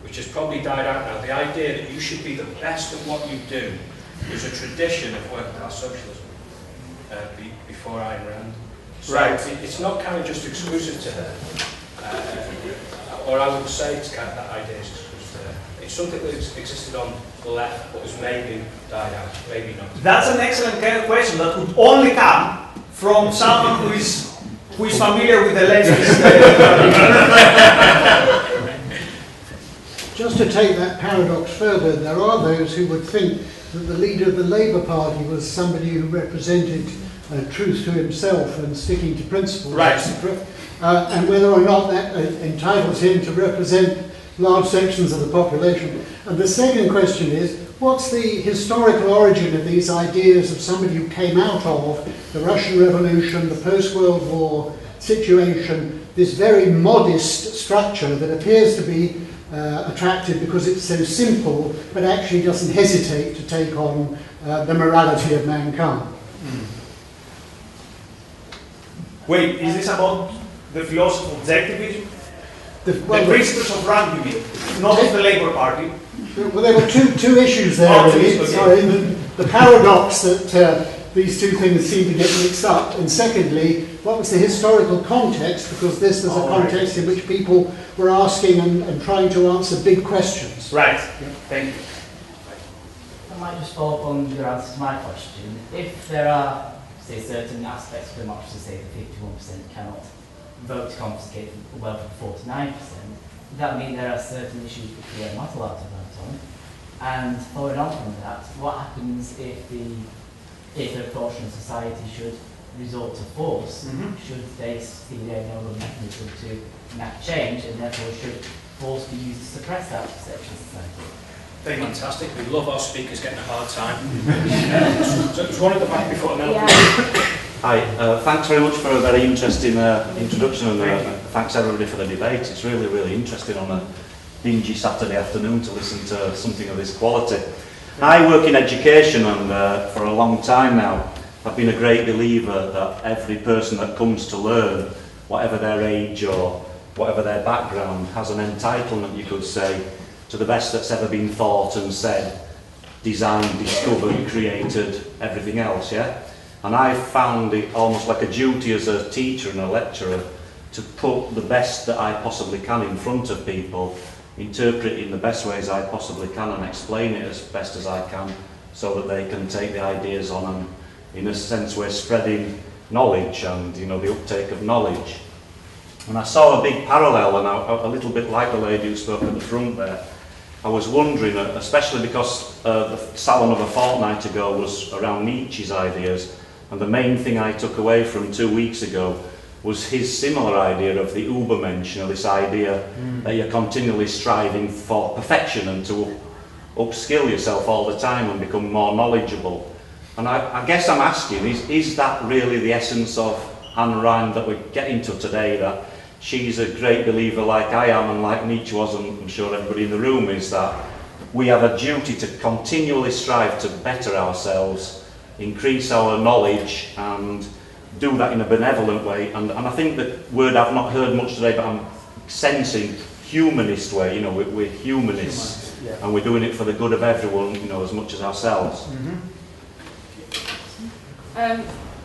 which has probably died out now. The idea that you should be the best at what you do was a tradition of working class socialism before Ayn Rand. So right. It's not kind of just exclusive to her. Or I would say it's kind of that idea is exclusive to her. It's something that existed on the left, but has maybe died out, maybe not. That's an excellent kind of question that could only come from someone who is familiar with the lenses. Just to take that paradox further, there are those who would think that the leader of the Labour Party was somebody who represented truth to himself and sticking to principles, right. etc. And whether or not that entitles him to represent large sections of the population. And the second question is, what's the historical origin of these ideas of somebody who came out of the Russian Revolution, the post-World War situation, this very modest structure that appears to be attractive because it's so simple, but actually doesn't hesitate to take on the morality of mankind. Wait, is this about the philosophy of objectivism? The principles of Rand, you mean, not of the Labour Party? Well, there were two issues there. Really. Okay. Sorry, the paradox that these two things seem to get mixed up, and secondly, what was the historical context? Because this was a context in which people were asking and trying to answer big questions. Right. Yeah. Thank you. I might just follow up on your answer to my question. If there are, say, certain aspects of democracy, say the 51% cannot vote to confiscate wealth of 49%, would that mean there are certain issues which we are not allowed to vote on? And following on from that, what happens if a portion of society should resort to force? Should they see their no mechanism to enact change, and therefore should force be used to suppress that section of society? Fantastic. We love our speakers getting a hard time. So there's one at the back before now. Yeah. Hi, thanks very much for a very interesting introduction, and thanks everybody for the debate. It's really, really interesting on a dingy Saturday afternoon to listen to something of this quality. I work in education, and for a long time now I've been a great believer that every person that comes to learn, whatever their age or whatever their background, has an entitlement, you could say, to the best that's ever been thought and said, designed, discovered, created, everything else, yeah? And I've found it almost like a duty as a teacher and a lecturer to put the best that I possibly can in front of people, interpret it in the best ways I possibly can and explain it as best as I can so that they can take the ideas on, and in a sense we're spreading knowledge and, you know, the uptake of knowledge. And I saw a big parallel, and a little bit like the lady who spoke at the front there. I was wondering, especially because the salon of a fortnight ago was around Nietzsche's ideas, and the main thing I took away from 2 weeks ago was his similar idea of the Übermensch, you know, this idea that you're continually striving for perfection and to upskill yourself all the time and become more knowledgeable. And I guess I'm asking, is that really the essence of Ayn Rand that we're getting to today, that she's a great believer like I am and like Nietzsche was, and I'm sure everybody in the room is, that we have a duty to continually strive to better ourselves, increase our knowledge, and do that in a benevolent way. And I think the word I've not heard much today, but I'm sensing humanist way, you know, we're humanists, and we're doing it for the good of everyone, you know, as much as ourselves.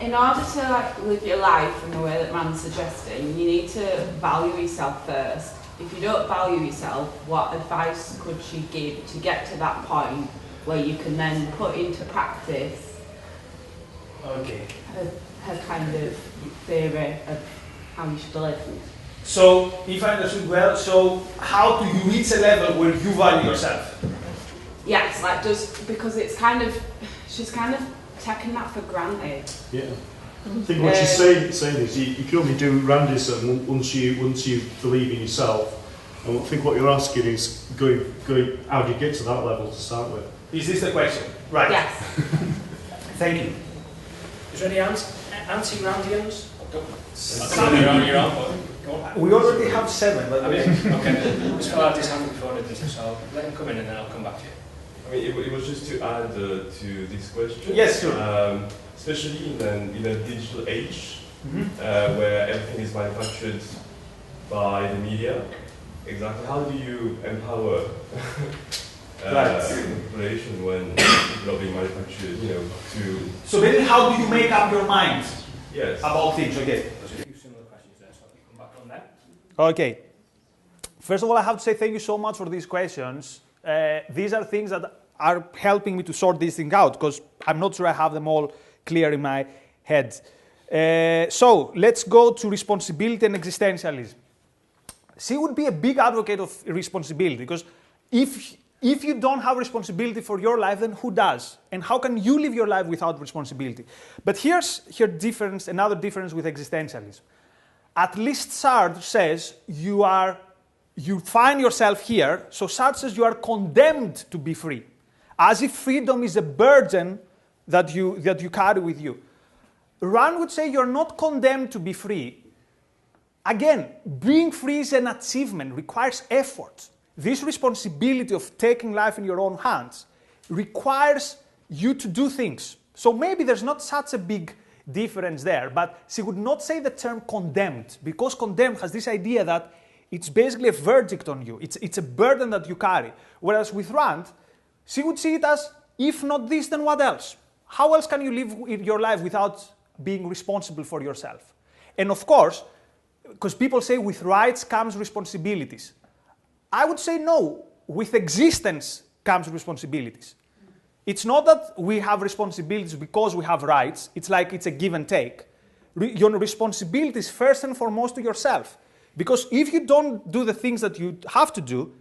in order to like live your life in the way that Rand's suggesting, you need to value yourself first. If you don't value yourself, what advice could she give to get to that point where you can then put into practice her kind of theory of how you should live? So, if I understood well, so how do you reach a level where you value yourself? Yes, like because it's kind of, she's kind of taking that for granted. Yeah. I think what she's saying is you can only do Randism once you believe in yourself. And I think what you're asking is going how do you get to that level to start with? Is this the question? Right. Yes. Thank you. Is there any anti-Randians? We already have 7, but okay. This fellow had his hand before the business, so let him come in and then I'll come back to you. I mean, it was just to add to this question. Yes, sure. Especially in a digital age, where everything is manufactured by the media. Exactly. How do you empower the population when people are being manufactured? To. So then, how do you make up your mind? Yes. About things? Okay. There's a few similar questions there, so I'll come back on that. Okay. First of all, I have to say thank you so much for these questions. These are things that are helping me to sort this thing out because I'm not sure I have them all clear in my head. So let's go to responsibility and existentialism. She would be a big advocate of responsibility because if you don't have responsibility for your life, then who does? And how can you live your life without responsibility? But here's another difference with existentialism. At least Sartre says you find yourself here, so Sartre says you are condemned to be free, as if freedom is a burden that you carry with you. Rand would say you're not condemned to be free. Again, being free is an achievement, requires effort. This responsibility of taking life in your own hands requires you to do things. So maybe there's not such a big difference there, but she would not say the term condemned, because condemned has this idea that it's basically a verdict on you. It's a burden that you carry. Whereas with Rand, she would see it as, if not this, then what else? How else can you live your life without being responsible for yourself? And of course, because people say with rights comes responsibilities. I would say no, with existence comes responsibilities. It's not that we have responsibilities because we have rights. It's like it's a give and take. Your responsibility is first and foremost to yourself. Because if you don't do the things that you have to do,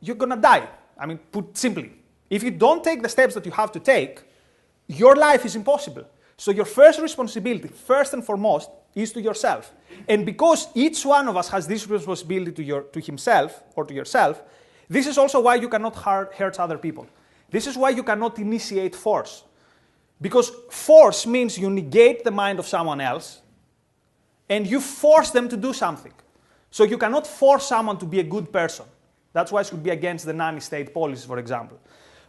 you're going to die. I mean, put simply. If you don't take the steps that you have to take, your life is impossible. So your first responsibility, first and foremost, is to yourself. And because each one of us has this responsibility to himself or to yourself, this is also why you cannot hurt other people. This is why you cannot initiate force. Because force means you negate the mind of someone else and you force them to do something. So you cannot force someone to be a good person. That's why it should be against the nanny state policies, for example.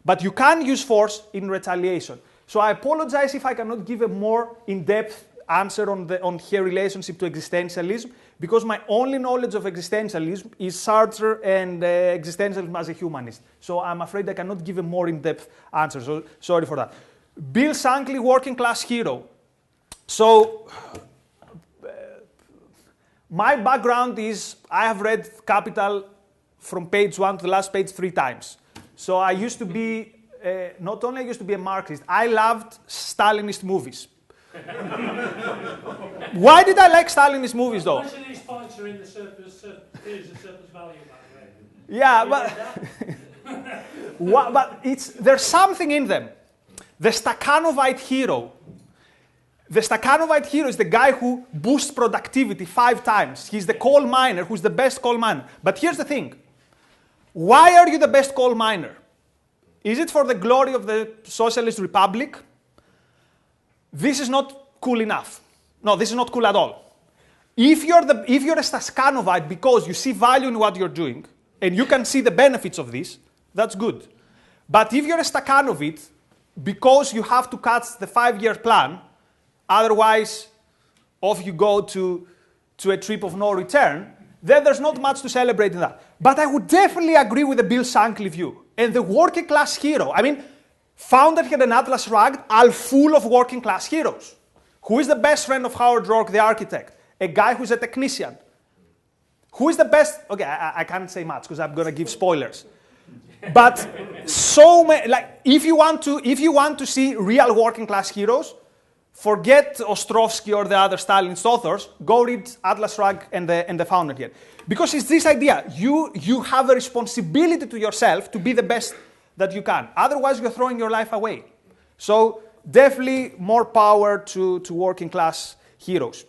But you can use force in retaliation. So I apologize if I cannot give a more in-depth answer on her relationship to existentialism, because my only knowledge of existentialism is Sartre and existentialism as a humanist. So I'm afraid I cannot give a more in-depth answer. So sorry for that. Bill Shankly, working class hero. So my background is I have read Capital from page 1 to the last page 3 times. So I used to be, not only I used to be a Marxist, I loved Stalinist movies. Why did I like Stalinist movies though? Most of these points are in the surplus value, by the way. Yeah, but there's something in them. The Stakhanovite hero. The Stakhanovite hero is the guy who boosts productivity 5 times. He's the coal miner who's the best coal miner. But here's the thing. Why are you the best coal miner? Is it for the glory of the Socialist Republic? This is not cool enough. No, this is not cool at all. If you're a Stakhanovite because you see value in what you're doing and you can see the benefits of this, that's good. But if you're a Stakhanovite because you have to cut the 5-year plan, otherwise off you go to a trip of no return, then there's not much to celebrate in that. But I would definitely agree with the Bill Shankly view. And the working class hero, I mean, Fountainhead and Atlas Shrugged are full of working class heroes. Who is the best friend of Howard Roark, the architect? A guy who's a technician. Who is the best? Okay, I can't say much because I'm gonna give spoilers. But so many, like if you want to see real working class heroes, forget Ostrovsky or the other Stalinist authors. Go read Atlas Shrugged and the Fountainhead, because it's this idea: you have a responsibility to yourself to be the best that you can. Otherwise, you're throwing your life away. So definitely more power to working class heroes.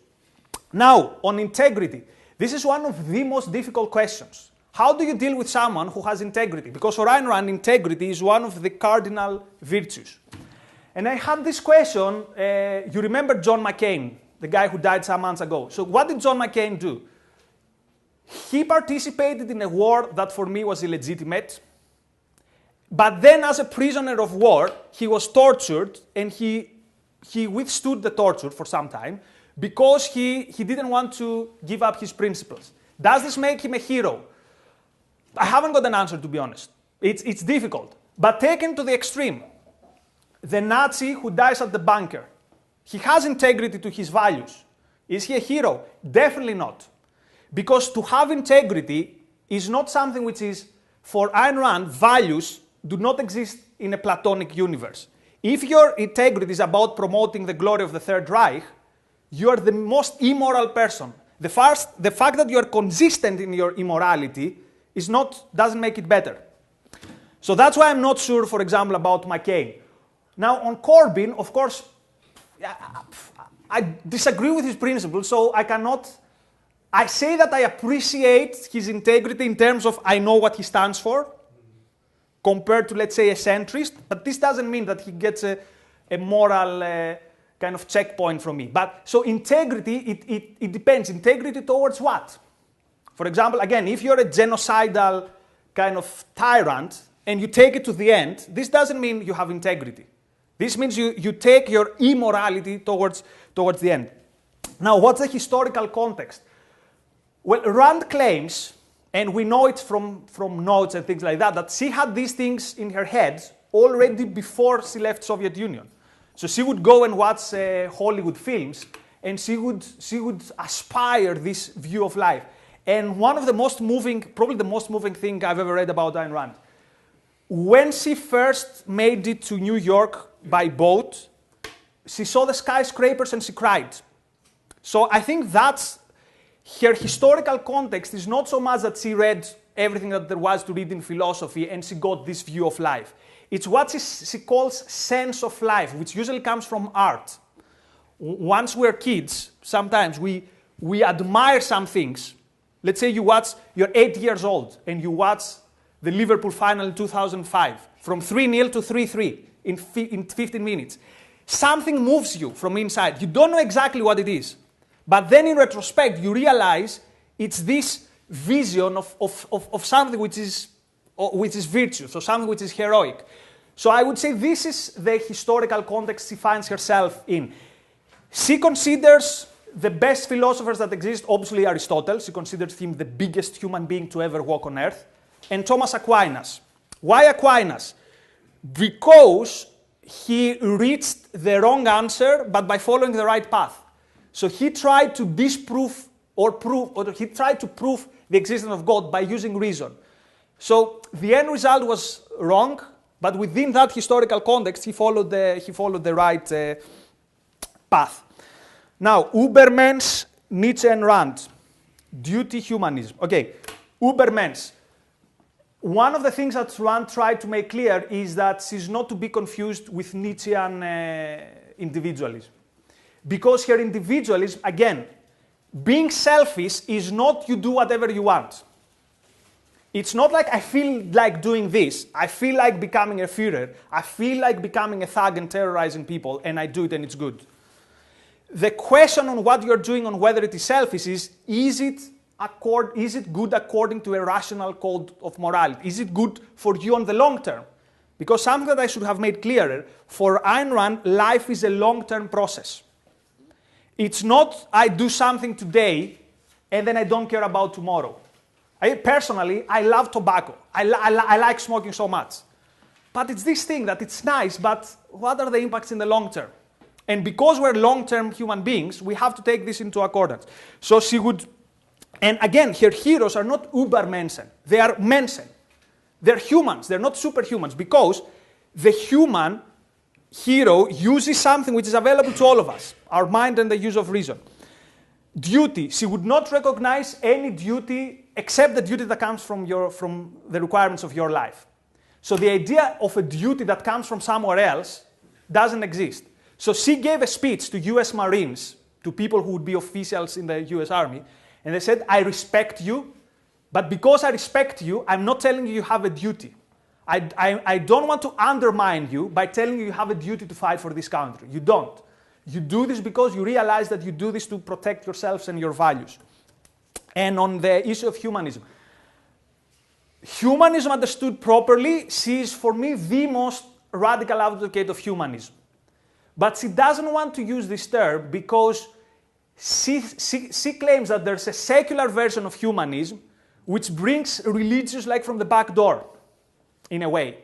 Now on integrity, this is one of the most difficult questions. How do you deal with someone who has integrity? Because for Ayn Rand, integrity is one of the cardinal virtues. And I had this question, you remember John McCain, the guy who died some months ago. So what did John McCain do? He participated in a war that for me was illegitimate. But then as a prisoner of war, he was tortured and he withstood the torture for some time because he didn't want to give up his principles. Does this make him a hero? I haven't got an answer, to be honest. It's difficult. But taken to the extreme, the Nazi who dies at the bunker, he has integrity to his values. Is he a hero? Definitely not. Because to have integrity is not something which is, for Ayn Rand, values do not exist in a Platonic universe. If your integrity is about promoting the glory of the Third Reich, you are the most immoral person. The fact that you are consistent in your immorality doesn't make it better. So that's why I'm not sure, for example, about McCain. Now on Corbyn, of course, I disagree with his principles, so I say that I appreciate his integrity in terms of I know what he stands for, compared to, let's say, a centrist, but this doesn't mean that he gets a moral kind of checkpoint from me. But so integrity, it depends. Integrity towards what? For example, again, if you're a genocidal kind of tyrant and you take it to the end, this doesn't mean you have integrity. This means you take your immorality towards the end. Now, what's the historical context? Well, Rand claims, and we know it from notes and things like that she had these things in her head already before she left Soviet Union. So she would go and watch Hollywood films, and she would aspire this view of life. And one of the most moving, probably the most moving thing I've ever read about Ayn Rand, when she first made it to New York by boat, she saw the skyscrapers and she cried. So I think that's her historical context is not so much that she read everything that there was to read in philosophy and she got this view of life. It's what she calls sense of life, which usually comes from art. Once we're kids, sometimes we admire some things. Let's say you're 8 years old and you watch the Liverpool final in 2005 from 3-0 to 3-3 in 15 minutes. Something moves you from inside. You don't know exactly what it is. But then in retrospect, you realize it's this vision of something which is virtuous, or something which is heroic. So I would say this is the historical context she finds herself in. She considers the best philosophers that exist, obviously Aristotle. She considers him the biggest human being to ever walk on earth. And Thomas Aquinas. Why Aquinas? Because he reached the wrong answer, but by following the right path. So he tried to disprove or he tried to prove the existence of God by using reason. So the end result was wrong, but within that historical context, he followed the right path. Now, Ubermensch, Nietzsche and Rand, duty, humanism. Okay, Ubermensch. One of the things that Rand tried to make clear is that she's not to be confused with Nietzschean individualism. Because her individualism, again, being selfish is not you do whatever you want. It's not like I feel like doing this, I feel like becoming a Führer, I feel like becoming a thug and terrorizing people, and I do it and it's good. The question on what you're doing, on whether it is selfish, is it good according to a rational code of morality? Is it good for you on the long term? Because something that I should have made clearer, for Ayn Rand, life is a long-term process. It's not I do something today and then I don't care about tomorrow. Personally, I love tobacco. I like smoking so much. But it's this thing that it's nice, but what are the impacts in the long term? And because we're long-term human beings, we have to take this into accordance. So she would, and again, her heroes are not Übermenschen. They are Menschen. They're humans. They're not superhumans, because the human hero uses something which is available to all of us, our mind and the use of reason. Duty. She would not recognize any duty except the duty that comes from the requirements of your life. So the idea of a duty that comes from somewhere else doesn't exist. So she gave a speech to US Marines, to people who would be officials in the US Army, and they said, I respect you, but because I respect you, I'm not telling you you have a duty. I don't want to undermine you by telling you you have a duty to fight for this country. You don't. You do this because you realize that you do this to protect yourselves and your values. And on the issue of humanism. Humanism understood properly, she is for me the most radical advocate of humanism. But she doesn't want to use this term because she claims that there's a secular version of humanism which brings religious like from the back door, in a way.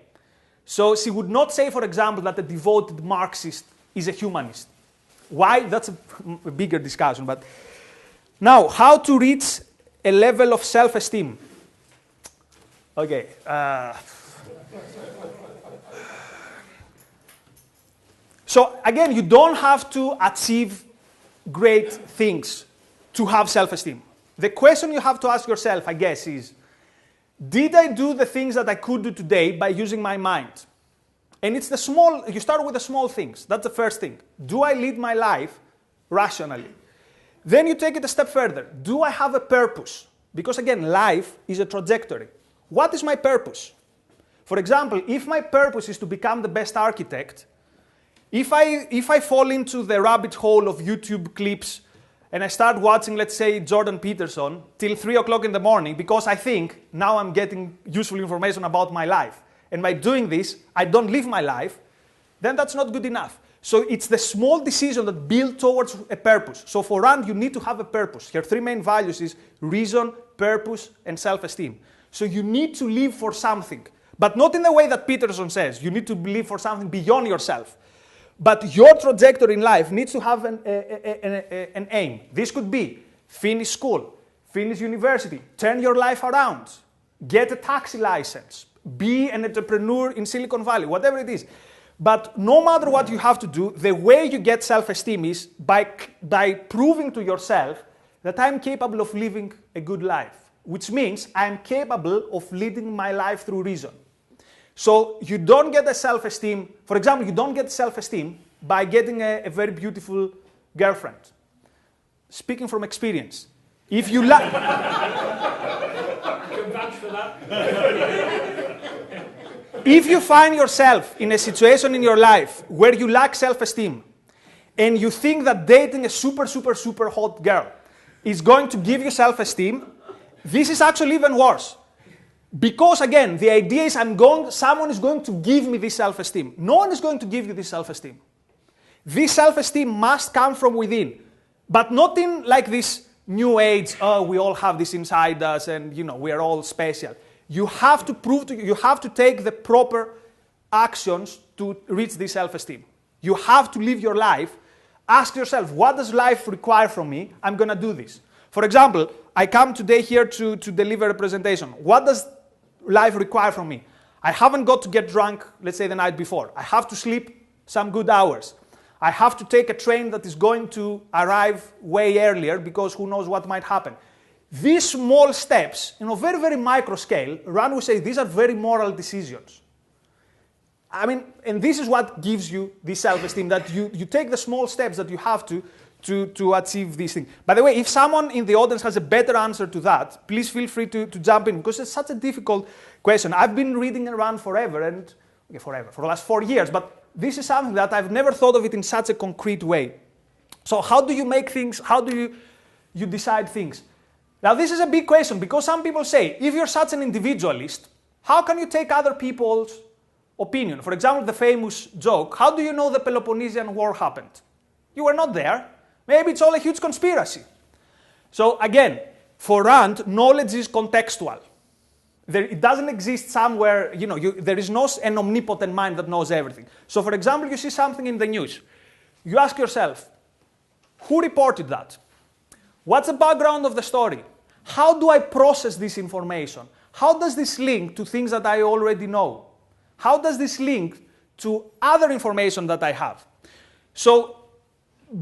So she would not say, for example, that a devoted Marxist is a humanist. Why? That's a bigger discussion. But now, how to reach a level of self-esteem? Okay. So again, you don't have to achieve great things to have self-esteem. The question you have to ask yourself, I guess, is, did I do the things that I could do today by using my mind? And it's the small, you start with the small things. That's the first thing. Do I lead my life rationally? Then you take it a step further. Do I have a purpose? Because again, life is a trajectory. What is my purpose? For example, if my purpose is to become the best architect, if I fall into the rabbit hole of YouTube clips and I start watching, let's say, Jordan Peterson till 3 o'clock in the morning because I think now I'm getting useful information about my life, and by doing this, I don't live my life, then that's not good enough. So it's the small decision that build towards a purpose. So for Rand, you need to have a purpose. Her three main values is reason, purpose, and self-esteem. So you need to live for something, but not in the way that Peterson says. You need to live for something beyond yourself. But your trajectory in life needs to have an aim. This could be finish school, finish university, turn your life around, get a taxi license, be an entrepreneur in Silicon Valley, whatever it is. But no matter what you have to do, the way you get self-esteem is by proving to yourself that I'm capable of living a good life, which means I'm capable of leading my life through reason. So you don't get a self-esteem, for example, you don't get self-esteem by getting a very beautiful girlfriend. Speaking from experience, if you lack... You can vouch for that. If you find yourself in a situation in your life where you lack self-esteem and you think that dating a super hot girl is going to give you self-esteem, this is actually even worse. Because again, the idea is someone is going to give me this self-esteem. No one is going to give you this self-esteem. This self-esteem must come from within, but not in like this new age, oh, we all have this inside us and we are all special. You have to you have to take the proper actions to reach this self-esteem. You have to live your life. Ask yourself, what does life require from me? I'm going to do this. For example, I come today here to deliver a presentation. What does life require from me? I haven't got to get drunk, let's say the night before. I have to sleep some good hours. I have to take a train that is going to arrive way earlier because who knows what might happen. These small steps, very, very micro scale, Rand would say these are very moral decisions. I mean, and this is what gives you this self-esteem, that you take the small steps that you have to achieve these things. By the way, if someone in the audience has a better answer to that, please feel free to jump in, because it's such a difficult question. I've been reading Rand forever, for the last 4 years, but this is something that I've never thought of it in such a concrete way. So how do you make things, how do you decide things? Now this is a big question, because some people say, if you're such an individualist, how can you take other people's opinion? For example, the famous joke, how do you know the Peloponnesian War happened? You were not there. Maybe it's all a huge conspiracy. So again, for Rand, knowledge is contextual. It doesn't exist somewhere, there is no an omnipotent mind that knows everything. So for example, you see something in the news. you ask yourself, who reported that? What's the background of the story? How do I process this information? How does this link to things that I already know? How does this link to other information that I have? So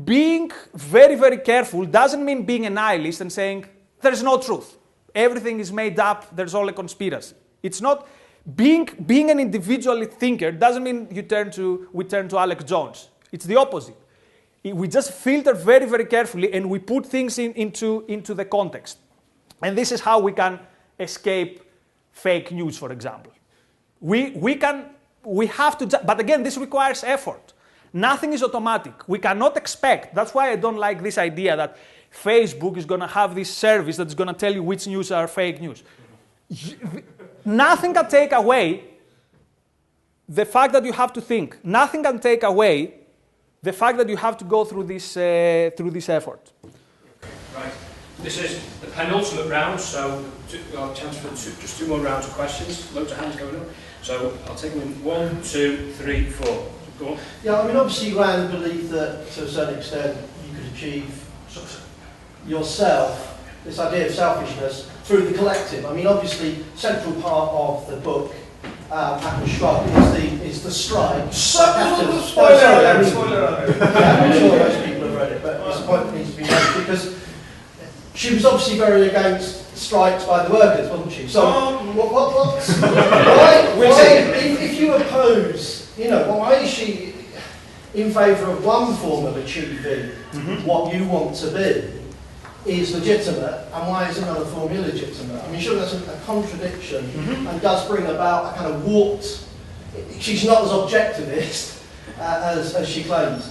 being very, very careful doesn't mean being a nihilist and saying, there's no truth. Everything is made up, there's all a conspiracy. It's not, being an individualist thinker doesn't mean we turn to Alex Jones. It's the opposite. We just filter very, very carefully and we put things into the context. And this is how we can escape fake news, for example. We have to, but again, this requires effort. Nothing is automatic. We cannot expect, that's why I don't like this idea that Facebook is going to have this service that's going to tell you which news are fake news. Nothing can take away the fact that you have to think. Nothing can take away the fact that you have to go through this effort. Right. This is the penultimate round, so we'll have a chance for just 2 more rounds of questions. Loads of hands going up. So I'll take them in 1, 2, 3, 4. Go on. Yeah, I mean, obviously Rand believed that to a certain extent you could achieve yourself, this idea of selfishness, through the collective. I mean, obviously, central part of the book, Atlas Shrugged, is the strike. Spoiler alert! Yeah, I'm sure most people have read it, but it's a point that needs to be made because she was obviously very against strikes by the workers, wasn't she? So, if you oppose, why is she in favour of one form of achieving what you want to be is legitimate, and why is another form illegitimate? I mean, sure, that's a contradiction and does bring about a kind of warped. She's not as objectivist as she claims.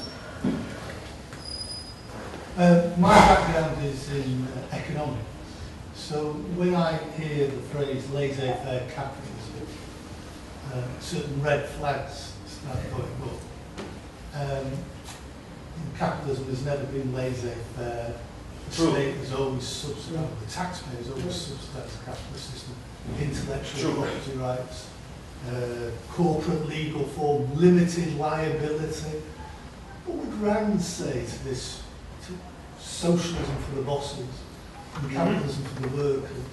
My background is in economics, so when I hear the phrase laissez-faire capitalism, certain red flags start going up. Capitalism has never been laissez-faire. The state has always subsidised, the taxpayer has always subsidised the capitalist system, intellectual property rights, corporate legal form, limited liability. What would Rand say to this? Socialism for the bosses and capitalism for the workers,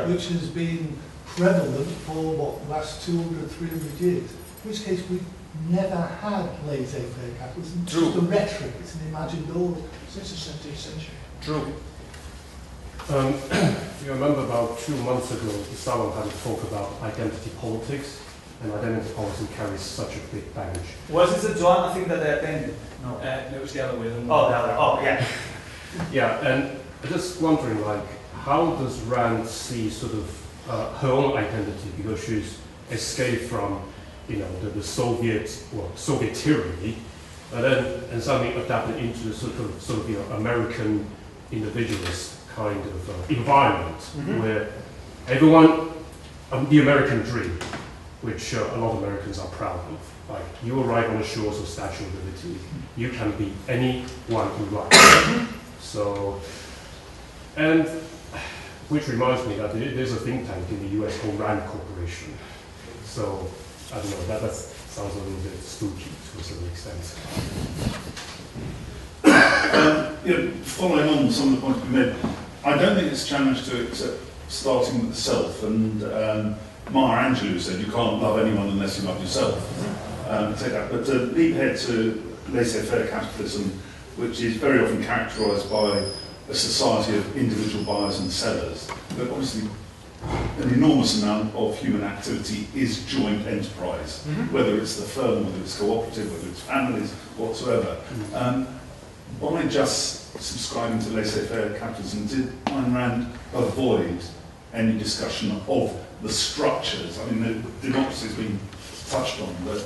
which has been prevalent for the last 200, 300 years. In which case we've never had laissez-faire capitalism. It's just a rhetoric, it's an imagined order. Since the 17th century. True. You remember about 2 months ago, someone had a talk about identity politics, and identity politics carries such a big baggage. Was this the Joanna thing that I attended? No, it was the other way. Oh, the other. Oh, yeah. Yeah, and I'm just wondering, how does Rand see sort of her own identity, because she's escaped from, the Soviet tyranny, and suddenly adapted into sort of American individualist kind of environment where everyone, the American dream, which a lot of Americans are proud of. Like, you arrive on the shores of Statue of Liberty, you can be anyone you like. So, and which reminds me that there's a think tank in the US called Rand Corporation. So, I don't know, that sounds a little bit spooky to a certain extent. Following on some of the points we made, I don't think it's a challenge to accept starting with the self. And Maya Angelou said, you can't love anyone unless you love yourself. Take that. But to leap ahead to laissez-faire capitalism, which is very often characterised by a society of individual buyers and sellers, but obviously an enormous amount of human activity is joint enterprise, whether it's the firm, whether it's cooperative, whether it's families, whatsoever. By just subscribing to laissez-faire capitalism, did Ayn Rand avoid any discussion of the structures? I mean, the democracy has been touched on, but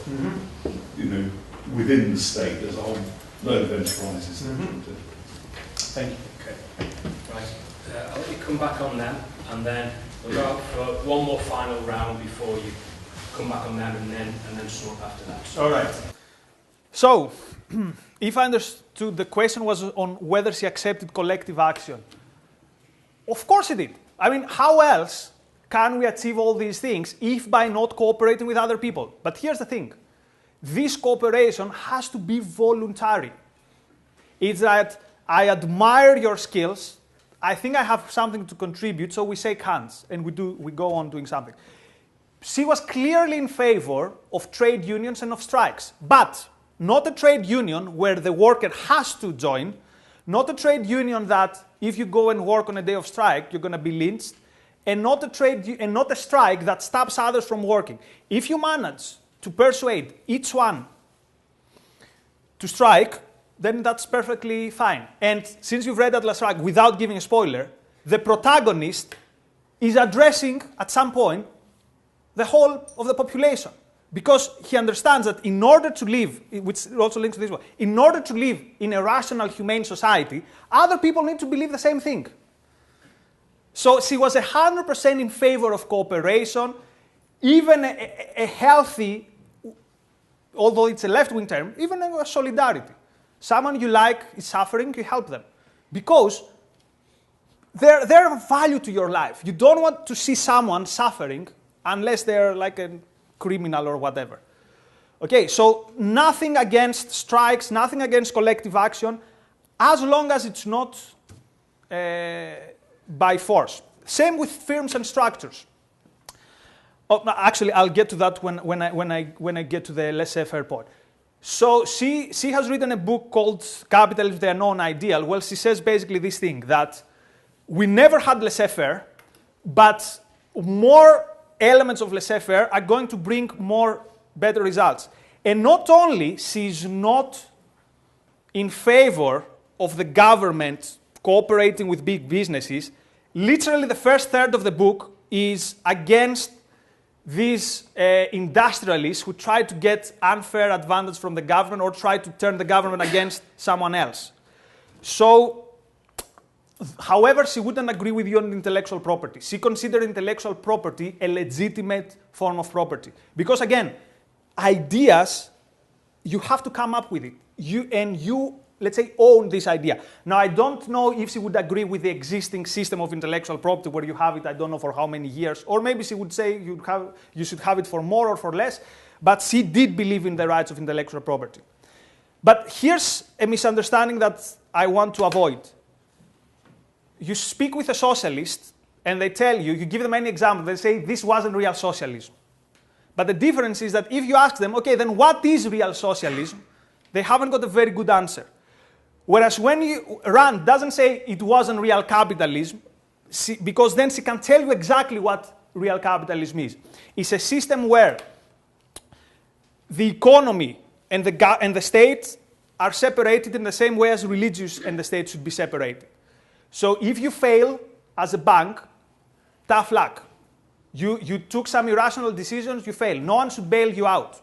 within the state, there's a whole load of enterprises. Thank you. Okay. Right. I'll let you come back on them, and then we'll go out for one more final round before you come back on them, and then sum up after that. All right. So, if I understood, the question was on whether she accepted collective action. Of course she did. I mean, how else can we achieve all these things if by not cooperating with other people? But here's the thing. This cooperation has to be voluntary. It's that I admire your skills. I think I have something to contribute, so we shake hands and we go on doing something. She was clearly in favor of trade unions and of strikes, but not a trade union where the worker has to join, not a trade union that if you go and work on a day of strike, you're going to be lynched, and not a strike that stops others from working. If you manage to persuade each one to strike, then that's perfectly fine. And since you've read Atlas Shrugged, without giving a spoiler, the protagonist is addressing, at some point, the whole of the population. Because he understands that in order to live, which also links to this one, in order to live in a rational, humane society, other people need to believe the same thing. So she was 100% in favor of cooperation, even a healthy, although it's a left-wing term, even a solidarity. Someone you like is suffering, you help them. Because they're of value to your life. You don't want to see someone suffering unless they're like a criminal or whatever. Okay, so nothing against strikes, nothing against collective action, as long as it's not by force. Same with firms and structures. Oh, no, actually, I'll get to that when I get to the laissez-faire point. So she has written a book called Capitalism, the Unknown Ideal. Well, she says basically this thing, that we never had laissez-faire, but more elements of laissez-faire are going to bring better results. And not only she's not in favor of the government cooperating with big businesses, literally the first third of the book is against these industrialists who try to get unfair advantage from the government or try to turn the government against someone else. So, however, she wouldn't agree with you on intellectual property. She considered intellectual property a legitimate form of property. Because again, ideas, you have to come up with it. You, let's say, own this idea. Now, I don't know if she would agree with the existing system of intellectual property where you have it, I don't know for how many years, or maybe she would say you should have it for more or for less, but she did believe in the rights of intellectual property. But here's a misunderstanding that I want to avoid. You speak with a socialist and they tell you give them any example, they say this wasn't real socialism. But the difference is that if you ask them, okay, then what is real socialism? They haven't got a very good answer. Whereas when Rand doesn't say it wasn't real capitalism, because then she can tell you exactly what real capitalism is. It's a system where the economy and the state are separated in the same way as religious and the state should be separated. So if you fail as a bank, tough luck. You took some irrational decisions, you fail. No one should bail you out.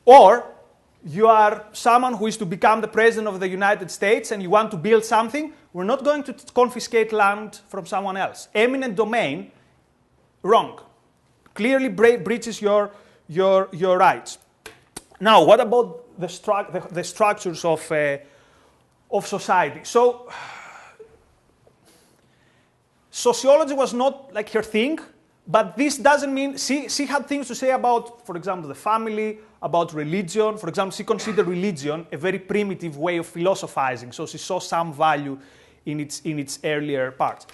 Or you are someone who is to become the president of the United States and you want to build something, we're not going to confiscate land from someone else. Eminent domain, wrong. Clearly breaches your rights. Now, what about the structures of society? So, sociology was not like her thing, but this doesn't mean she had things to say about, for example, the family, about religion. For example, she considered religion a very primitive way of philosophizing, so she saw some value in its earlier parts.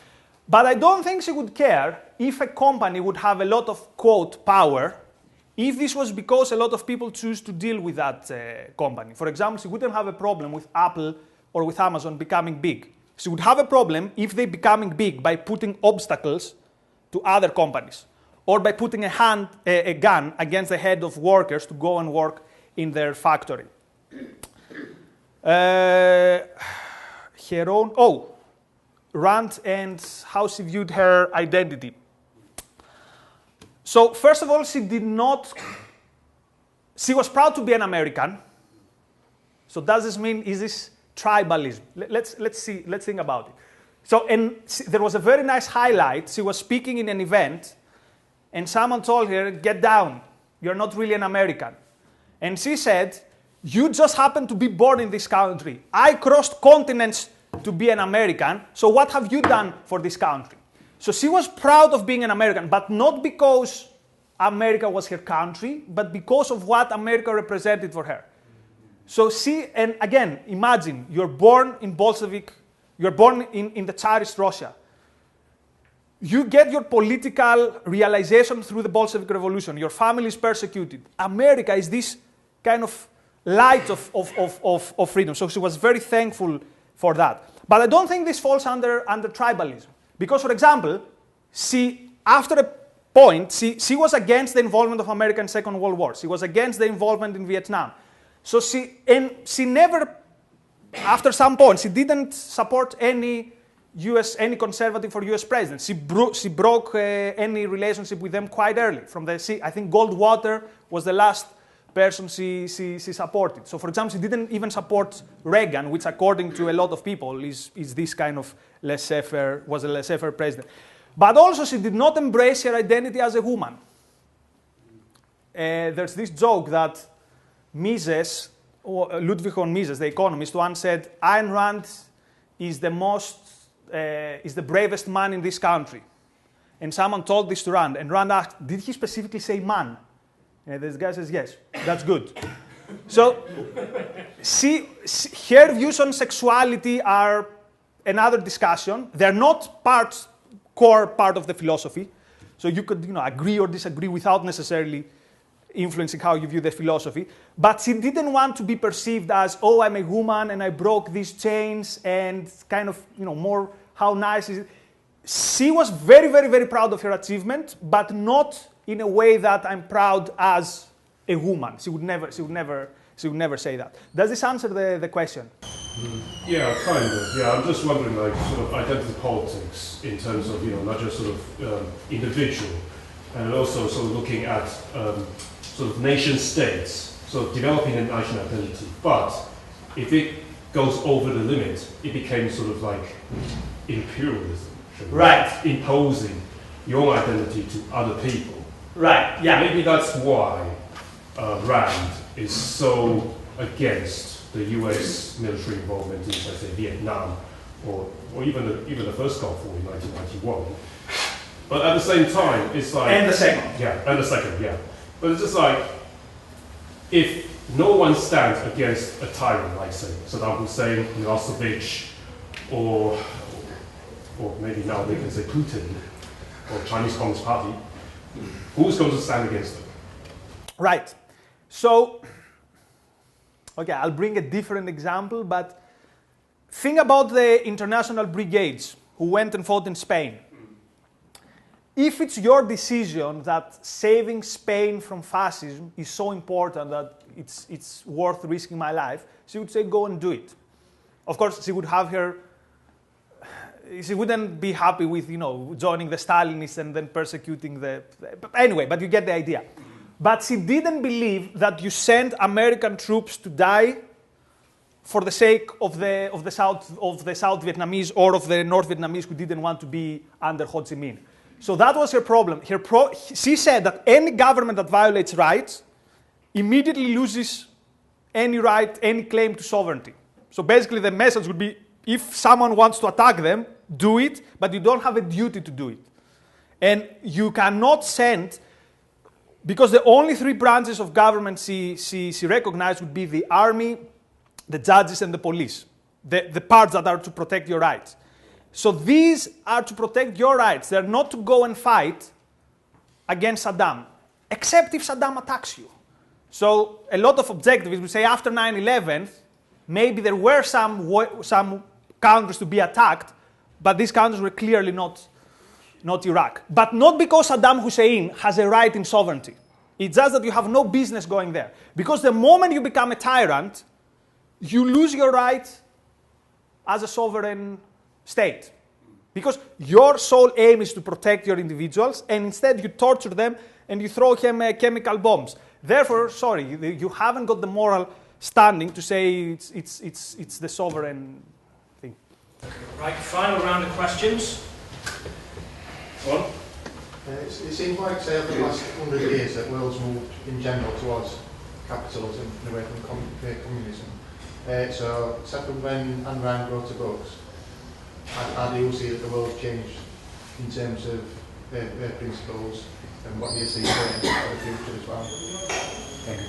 But I don't think she would care if a company would have a lot of, quote, power, if this was because a lot of people choose to deal with that company. For example, she wouldn't have a problem with Apple or with Amazon becoming big. She would have a problem if they're becoming big by putting obstacles to other companies, or by putting a gun against the head of workers to go and work in their factory. Rand and how she viewed her identity. So first of all, she was proud to be an American. So does this mean, is this tribalism? Let's think about it. So, and there was a very nice highlight. She was speaking in an event, and someone told her, get down, you're not really an American. And she said, you just happen to be born in this country. I crossed continents to be an American, so what have you done for this country? So she was proud of being an American, but not because America was her country, but because of what America represented for her. So see, and again, imagine you're born in Bolshevik, you're born in the Tsarist Russia. You get your political realization through the Bolshevik Revolution. Your family is persecuted. America is this kind of light of freedom. So she was very thankful for that. But I don't think this falls under tribalism. Because, for example, she, after a point, she was against the involvement of America in the Second World War. She was against the involvement in Vietnam. So she never, after some point, she didn't support any conservative or US president. She broke any relationship with them quite early. I think Goldwater was the last person she supported. So, for example, she didn't even support Reagan, which, according to a lot of people, is this kind of was a laissez-faire president. But also, she did not embrace her identity as a woman. There's this joke that Mises, Ludwig von Mises, the economist, once said, Ayn Rand is the bravest man in this country. And someone told this to Rand, and Rand asked, did he specifically say man? And this guy says, yes, that's good. So, her views on sexuality are another discussion. They're not core part of the philosophy. So you could agree or disagree without necessarily influencing how you view the philosophy. But she didn't want to be perceived as, oh, I'm a woman and I broke these chains and kind of, more how nice is it. She was very, very, very proud of her achievement, but not in a way that I'm proud as a woman. She would never say that. Does this answer the question? Yeah, kind of. Yeah, I'm just wondering, like, sort of identity politics in terms of, not just sort of individual, and also sort of looking at sort of nation states, so developing a national identity. But if it goes over the limit, it became sort of like imperialism, right? Imposing your identity to other people. Right, yeah. Maybe that's why Rand is so against the US military involvement in, let's say, Vietnam, or even the first Gulf War in 1991. But at the same time, it's like... And the second. Yeah, and the second, yeah. But it's just like, if no one stands against a tyrant, like, say, Saddam Hussein, Milosevic, or maybe now they can say Putin, or Chinese Communist Party, who's going to stand against them? Right. So, okay, I'll bring a different example, but think about the international brigades who went and fought in Spain. If it's your decision that saving Spain from fascism is so important that it's worth risking my life, she would say, go and do it. Of course, she wouldn't be happy with, joining the Stalinists and then persecuting anyway, but you get the idea. But she didn't believe that you send American troops to die for the sake of the South Vietnamese or of the North Vietnamese who didn't want to be under Ho Chi Minh. So that was her problem. She said that any government that violates rights immediately loses any right, any claim to sovereignty. So basically the message would be, if someone wants to attack them, do it, but you don't have a duty to do it. And you cannot send, because the only three branches of government she recognized would be the army, the judges, and the police. The parts that are to protect your rights. So these are to protect your rights. They're not to go and fight against Saddam, except if Saddam attacks you. So a lot of objectivists will say after 9/11, maybe there were some countries to be attacked, but these countries were clearly not Iraq. But not because Saddam Hussein has a right in sovereignty. It's just that you have no business going there. Because the moment you become a tyrant, you lose your right as a sovereign state. Because your sole aim is to protect your individuals, and instead you torture them and you throw them chemical bombs. Therefore, sorry, you haven't got the moral standing to say it's the sovereign thing. Right, final round of questions. One. It seems like, say, over the last 100 years that world's moved in general towards capitalism and away from communism. So, second, when Ayn Rand wrote the books, how do you see that the world's changed in terms of their principles, and what do you see for the future as well? Thank you.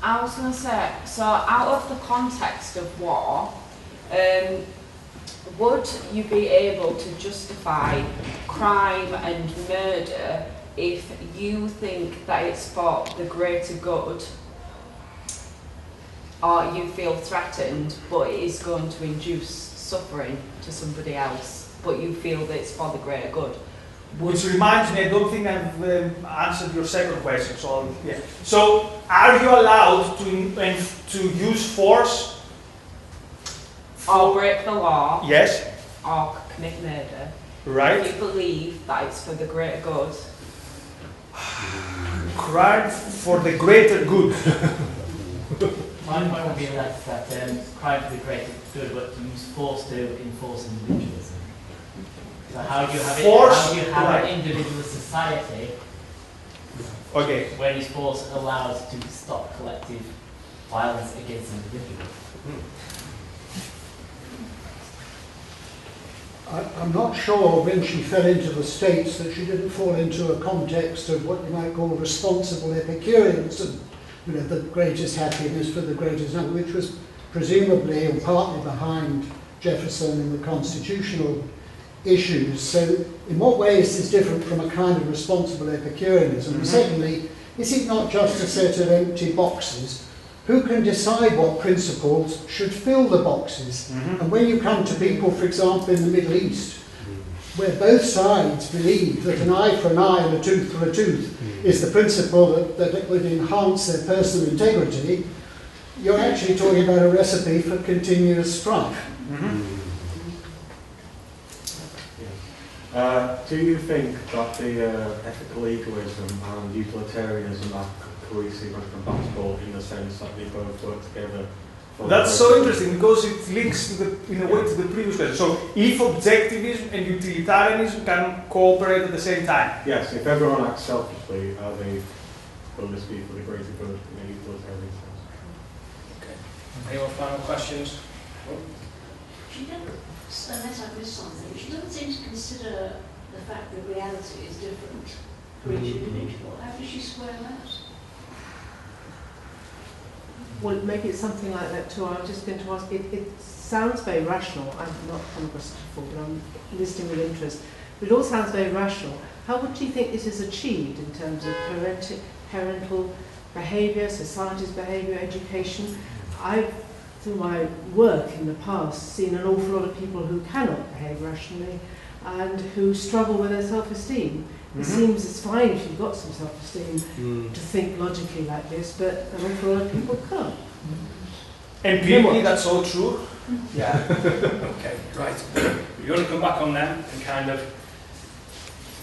I was going to say, so out of the context of war, would you be able to justify crime and murder if you think that it's for the greater good, or you feel threatened but it is going to induce suffering to somebody else, but you feel that it's for the greater good? Which reminds me, I don't think I've answered your second question. So, yeah. So, are you allowed to use force? Or break the law? Yes. Or commit murder? Right. If you believe that it's for the greater good? Crime for the greater good. My point would be that crime for the greater good, but to use force to enforce individualism. So how do you have an individualist society when his force allows to stop collective violence against individuals? I'm not sure when she fell into the states that she didn't fall into a context of what you might call responsible Epicureanism, you know, the greatest happiness for the greatest number, which was presumably and partly behind Jefferson and the constitutional issues. So in what ways is different from a kind of responsible Epicureanism? And secondly, is it not just a set of empty boxes? Who can decide what principles should fill the boxes? And when you come to people, for example, in the Middle East, where both sides believe that an eye for an eye and a tooth for a tooth is the principle that would enhance their personal integrity, you're actually talking about a recipe for continuous strife. Do you think that the ethical egoism and utilitarianism are cohesive and compatible in the sense that they both work together? That's so interesting because it links in a way to the previous question. So, if objectivism and utilitarianism can cooperate at the same time? Yes, if everyone acts selfishly, will this be for the greater good in a utilitarian sense? Okay. Any more final questions? She doesn't, unless I've missed something, she doesn't seem to consider the fact that reality is different for each individual. How does she square that? Well, maybe it's something like that too. I was just going to ask, it sounds very rational. I've not come across it before, but I'm listening with interest. But it all sounds very rational. How would you think this is achieved in terms of parental behaviour, society's behaviour, education? I've, through my work in the past, seen an awful lot of people who cannot behave rationally and who struggle with their self-esteem. It seems it's fine if you've got some self-esteem to think logically like this, but an awful lot of people can't. Empirically, that's so true. Yeah. Okay, right. You want to come back on them and kind of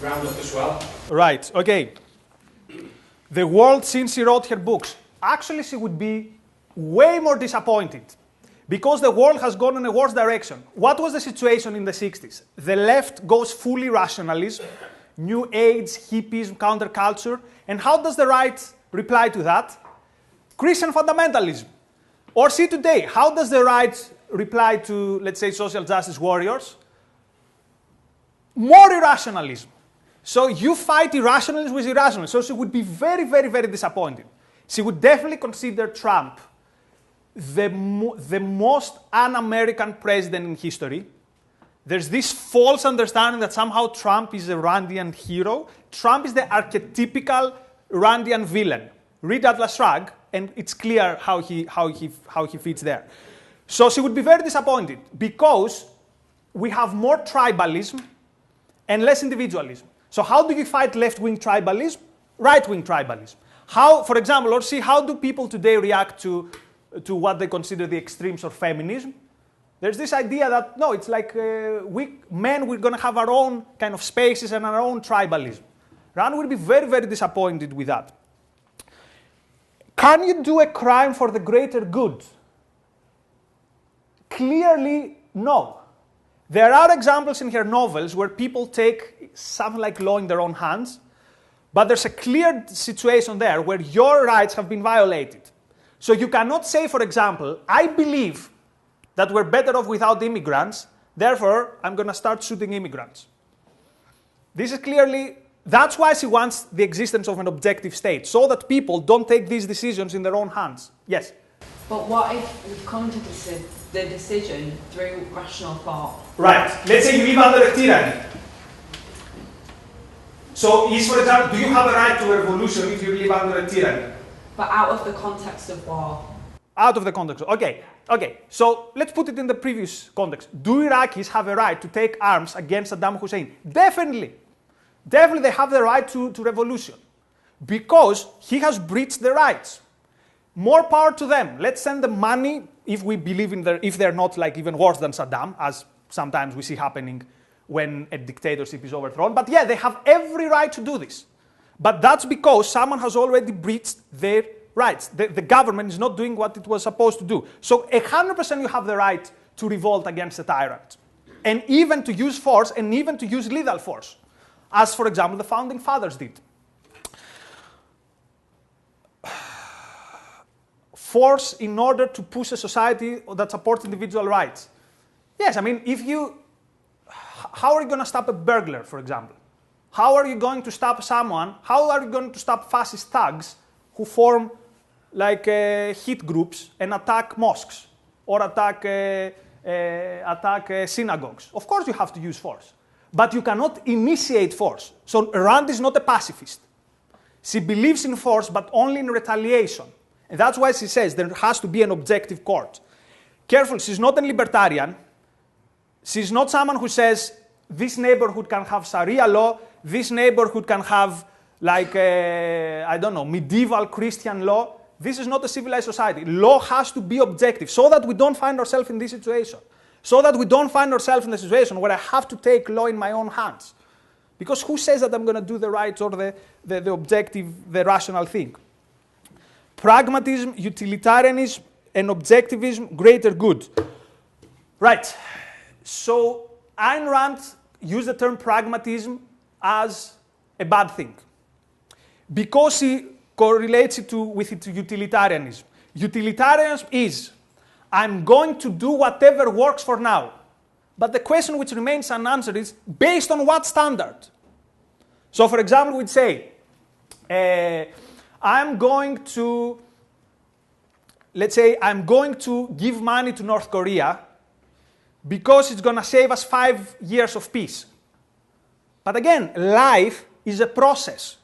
round up as well? Right, okay. The world since she wrote her books. Actually, she would be way more disappointed because the world has gone in a worse direction. What was the situation in the 60s? The left goes fully rationalism, New Age, hippies, counterculture. And how does the right reply to that? Christian fundamentalism. Or see today, how does the right reply to, let's say, social justice warriors? More irrationalism. So you fight irrationalism with irrationalism. So she would be very, very, very disappointed. She would definitely consider Trump the most un-American president in history. There's this false understanding that somehow Trump is a Randian hero. Trump is the archetypical Randian villain. Read Atlas Shrugged, and it's clear how he fits there. So she would be very disappointed because we have more tribalism and less individualism. So how do you fight left-wing tribalism? Right-wing tribalism. How, for example, or see how do people today react to what they consider the extremes of feminism? There's this idea that, no, it's like we're going to have our own kind of spaces and our own tribalism. Rand will be very, very disappointed with that. Can you do a crime for the greater good? Clearly, no. There are examples in her novels where people take something like law in their own hands, but there's a clear situation there where your rights have been violated. So you cannot say, for example, I believe that we're better off without immigrants, therefore I'm going to start shooting immigrants. This is clearly That's why she wants the existence of an objective state, so that people don't take these decisions in their own hands. Yes? But what if we've come to the decision through rational thought? Right. Let's say you live under a tyranny. So, for example, do you have a right to a revolution if you live under a tyranny? But out of the context of war. Out of the context. Okay. Okay. So let's put it in the previous context. Do Iraqis have a right to take arms against Saddam Hussein? Definitely. Definitely they have the right to revolution. Because he has breached their rights. More power to them. Let's send them money if we believe in if they're not like even worse than Saddam, as sometimes we see happening when a dictatorship is overthrown. But yeah, they have every right to do this. But that's because someone has already breached their rights. The government is not doing what it was supposed to do. So 100% you have the right to revolt against a tyrant. And even to use force, and even to use lethal force. As, for example, the Founding Fathers did. Force in order to push a society that supports individual rights. Yes, I mean, how are you going to stop a burglar, for example? How are you going to stop someone? How are you going to stop fascist thugs who form like hit groups and attack mosques or attack synagogues? Of course you have to use force. But you cannot initiate force. So Rand is not a pacifist. She believes in force, but only in retaliation. And that's why she says there has to be an objective court. Careful, she's not a libertarian. She's not someone who says this neighborhood can have Sharia law, this neighborhood can have, like, I don't know, medieval Christian law. This is not a civilized society. Law has to be objective so that we don't find ourselves in this situation. So that we don't find ourselves in a situation where I have to take law in my own hands. Because who says that I'm going to do the right or the objective, the rational thing? Pragmatism, utilitarianism, and objectivism, greater good. Right. So Ayn Rand used the term pragmatism as a bad thing. Because he correlates it with utilitarianism. Utilitarianism is, I'm going to do whatever works for now. But the question which remains unanswered is, based on what standard? So for example, we'd say, I'm going to give money to North Korea because it's going to save us 5 years of peace. But again, life is a process.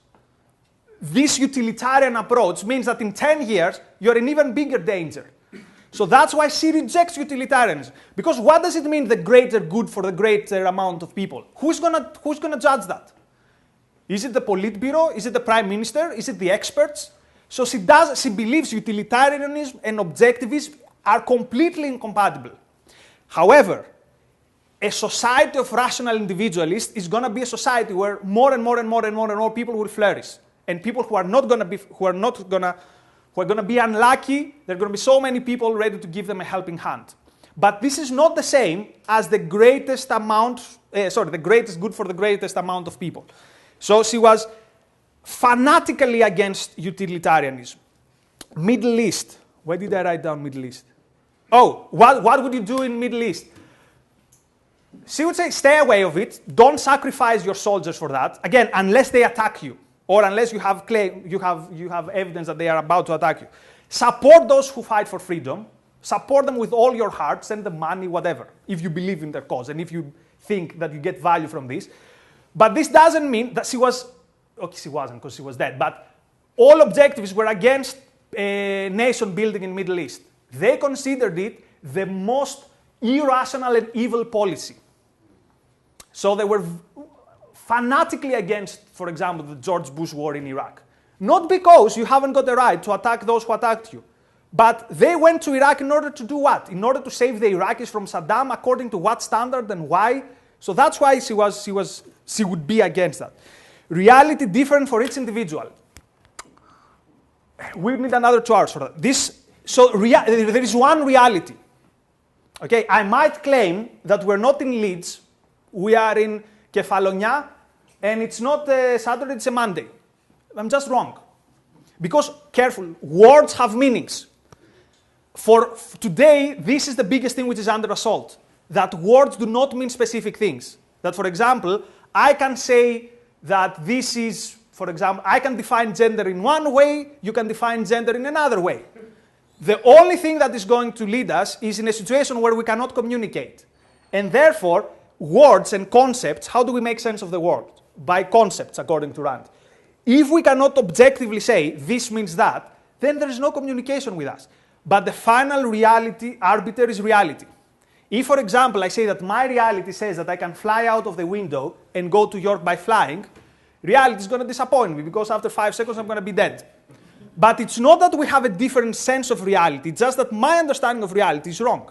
This utilitarian approach means that in 10 years, you're in even bigger danger. So that's why she rejects utilitarianism. Because what does it mean, the greater good for the greater amount of people? Who's gonna judge that? Is it the Politburo? Is it the Prime Minister? Is it the experts? So she believes utilitarianism and objectivism are completely incompatible. However, a society of rational individualists is going to be a society where more and more people will flourish, and people who are going to be unlucky, there are going to be so many people ready to give them a helping hand. But this is not the same as the greatest good for the greatest amount of people. So she was fanatically against utilitarianism. Middle East. Why did I write down Middle East? Oh, what would you do in Middle East? She would say, stay away of it. Don't sacrifice your soldiers for that. Again, unless they attack you, or unless you have evidence that they are about to attack you. Support those who fight for freedom. Support them with all your heart. Send them money, whatever, if you believe in their cause and if you think that you get value from this. But this doesn't mean that she wasn't because she was dead. But all objectivists were against nation building in Middle East. They considered it the most irrational and evil policy. So they were fanatically against, for example, the George Bush war in Iraq. Not because you haven't got the right to attack those who attacked you, but they went to Iraq in order to do what? In order to save the Iraqis from Saddam, according to what standard and why? So that's why she would be against that. Reality different for each individual. We need another 2 hours for that. There is one reality. Okay, I might claim that we're not in Leeds, we are in Kefalonia, and it's not a Saturday, it's a Monday. I'm just wrong. Because, careful, words have meanings. For today, this is the biggest thing which is under assault. That words do not mean specific things. That, for example, I can say that this is, for example, I can define gender in one way, you can define gender in another way. The only thing that is going to lead us is in a situation where we cannot communicate. And therefore, words and concepts, how do we make sense of the world? By concepts, according to Rand. If we cannot objectively say, this means that, then there is no communication with us. But the final reality, arbiter is reality. If, for example, I say that my reality says that I can fly out of the window and go to York by flying, reality is going to disappoint me because after 5 seconds I'm going to be dead. But it's not that we have a different sense of reality, it's just that my understanding of reality is wrong.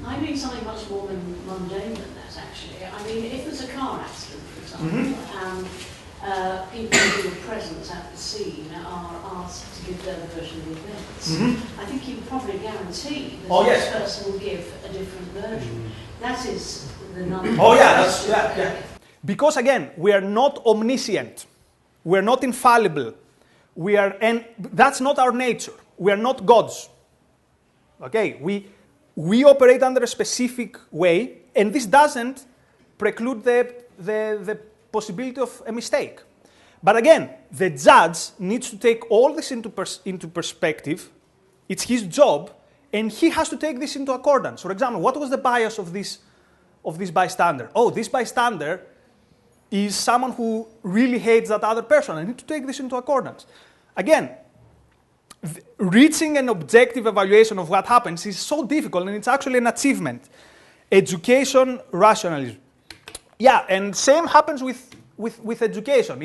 I mean something much more mundane than that, actually. I mean, if there's a car accident, for example, and people who are present at the scene are asked to give their version of the events, I think you can probably guarantee that this person will give a different version. That is the number. Oh yeah, yeah. Because again, we are not omniscient. We are not infallible. And that's not our nature. We are not gods. Okay, we operate under a specific way, and this doesn't preclude the possibility of a mistake. But again, the judge needs to take all this into perspective. It's his job, and he has to take this into accordance. For example, what was the bias of this bystander? Oh, this bystander is someone who really hates that other person. I need to take this into accordance. Again, reaching an objective evaluation of what happens is so difficult, and it's actually an achievement. Education, rationalism. Yeah, and same happens with education.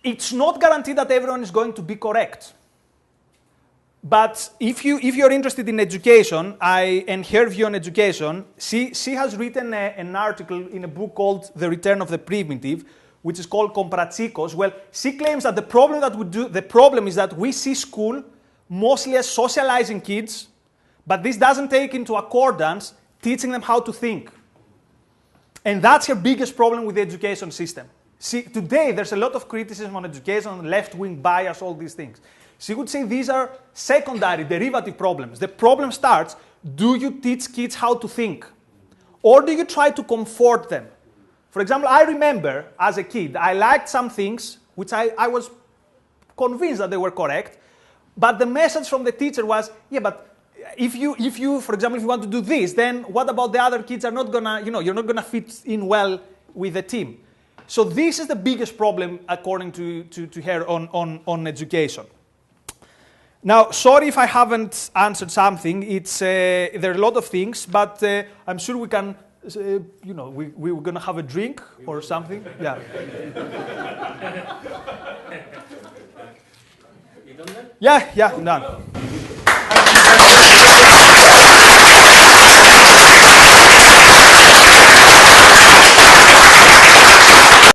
It's not guaranteed that everyone is going to be correct. But if you're interested in education, and her view on education, she has written an article in a book called The Return of the Primitive, which is called Kompratsikos. Well, she claims that the problem is that we see school mostly as socializing kids, but this doesn't take into accordance teaching them how to think. And that's her biggest problem with the education system. See, today there's a lot of criticism on education, left-wing bias, all these things. She would say these are secondary, derivative problems. The problem starts, do you teach kids how to think? Or do you try to comfort them? For example, I remember as a kid, I liked some things which I was convinced that they were correct, but the message from the teacher was, yeah, but if you, for example, if you want to do this, then what about the other kids are not gonna, you're not gonna fit in well with the team. So this is the biggest problem, according to her, on education. Now, sorry if I haven't answered something. There are a lot of things, but I'm sure we can, we were gonna have a drink or something. Yeah. You done then? Yeah, I'm done.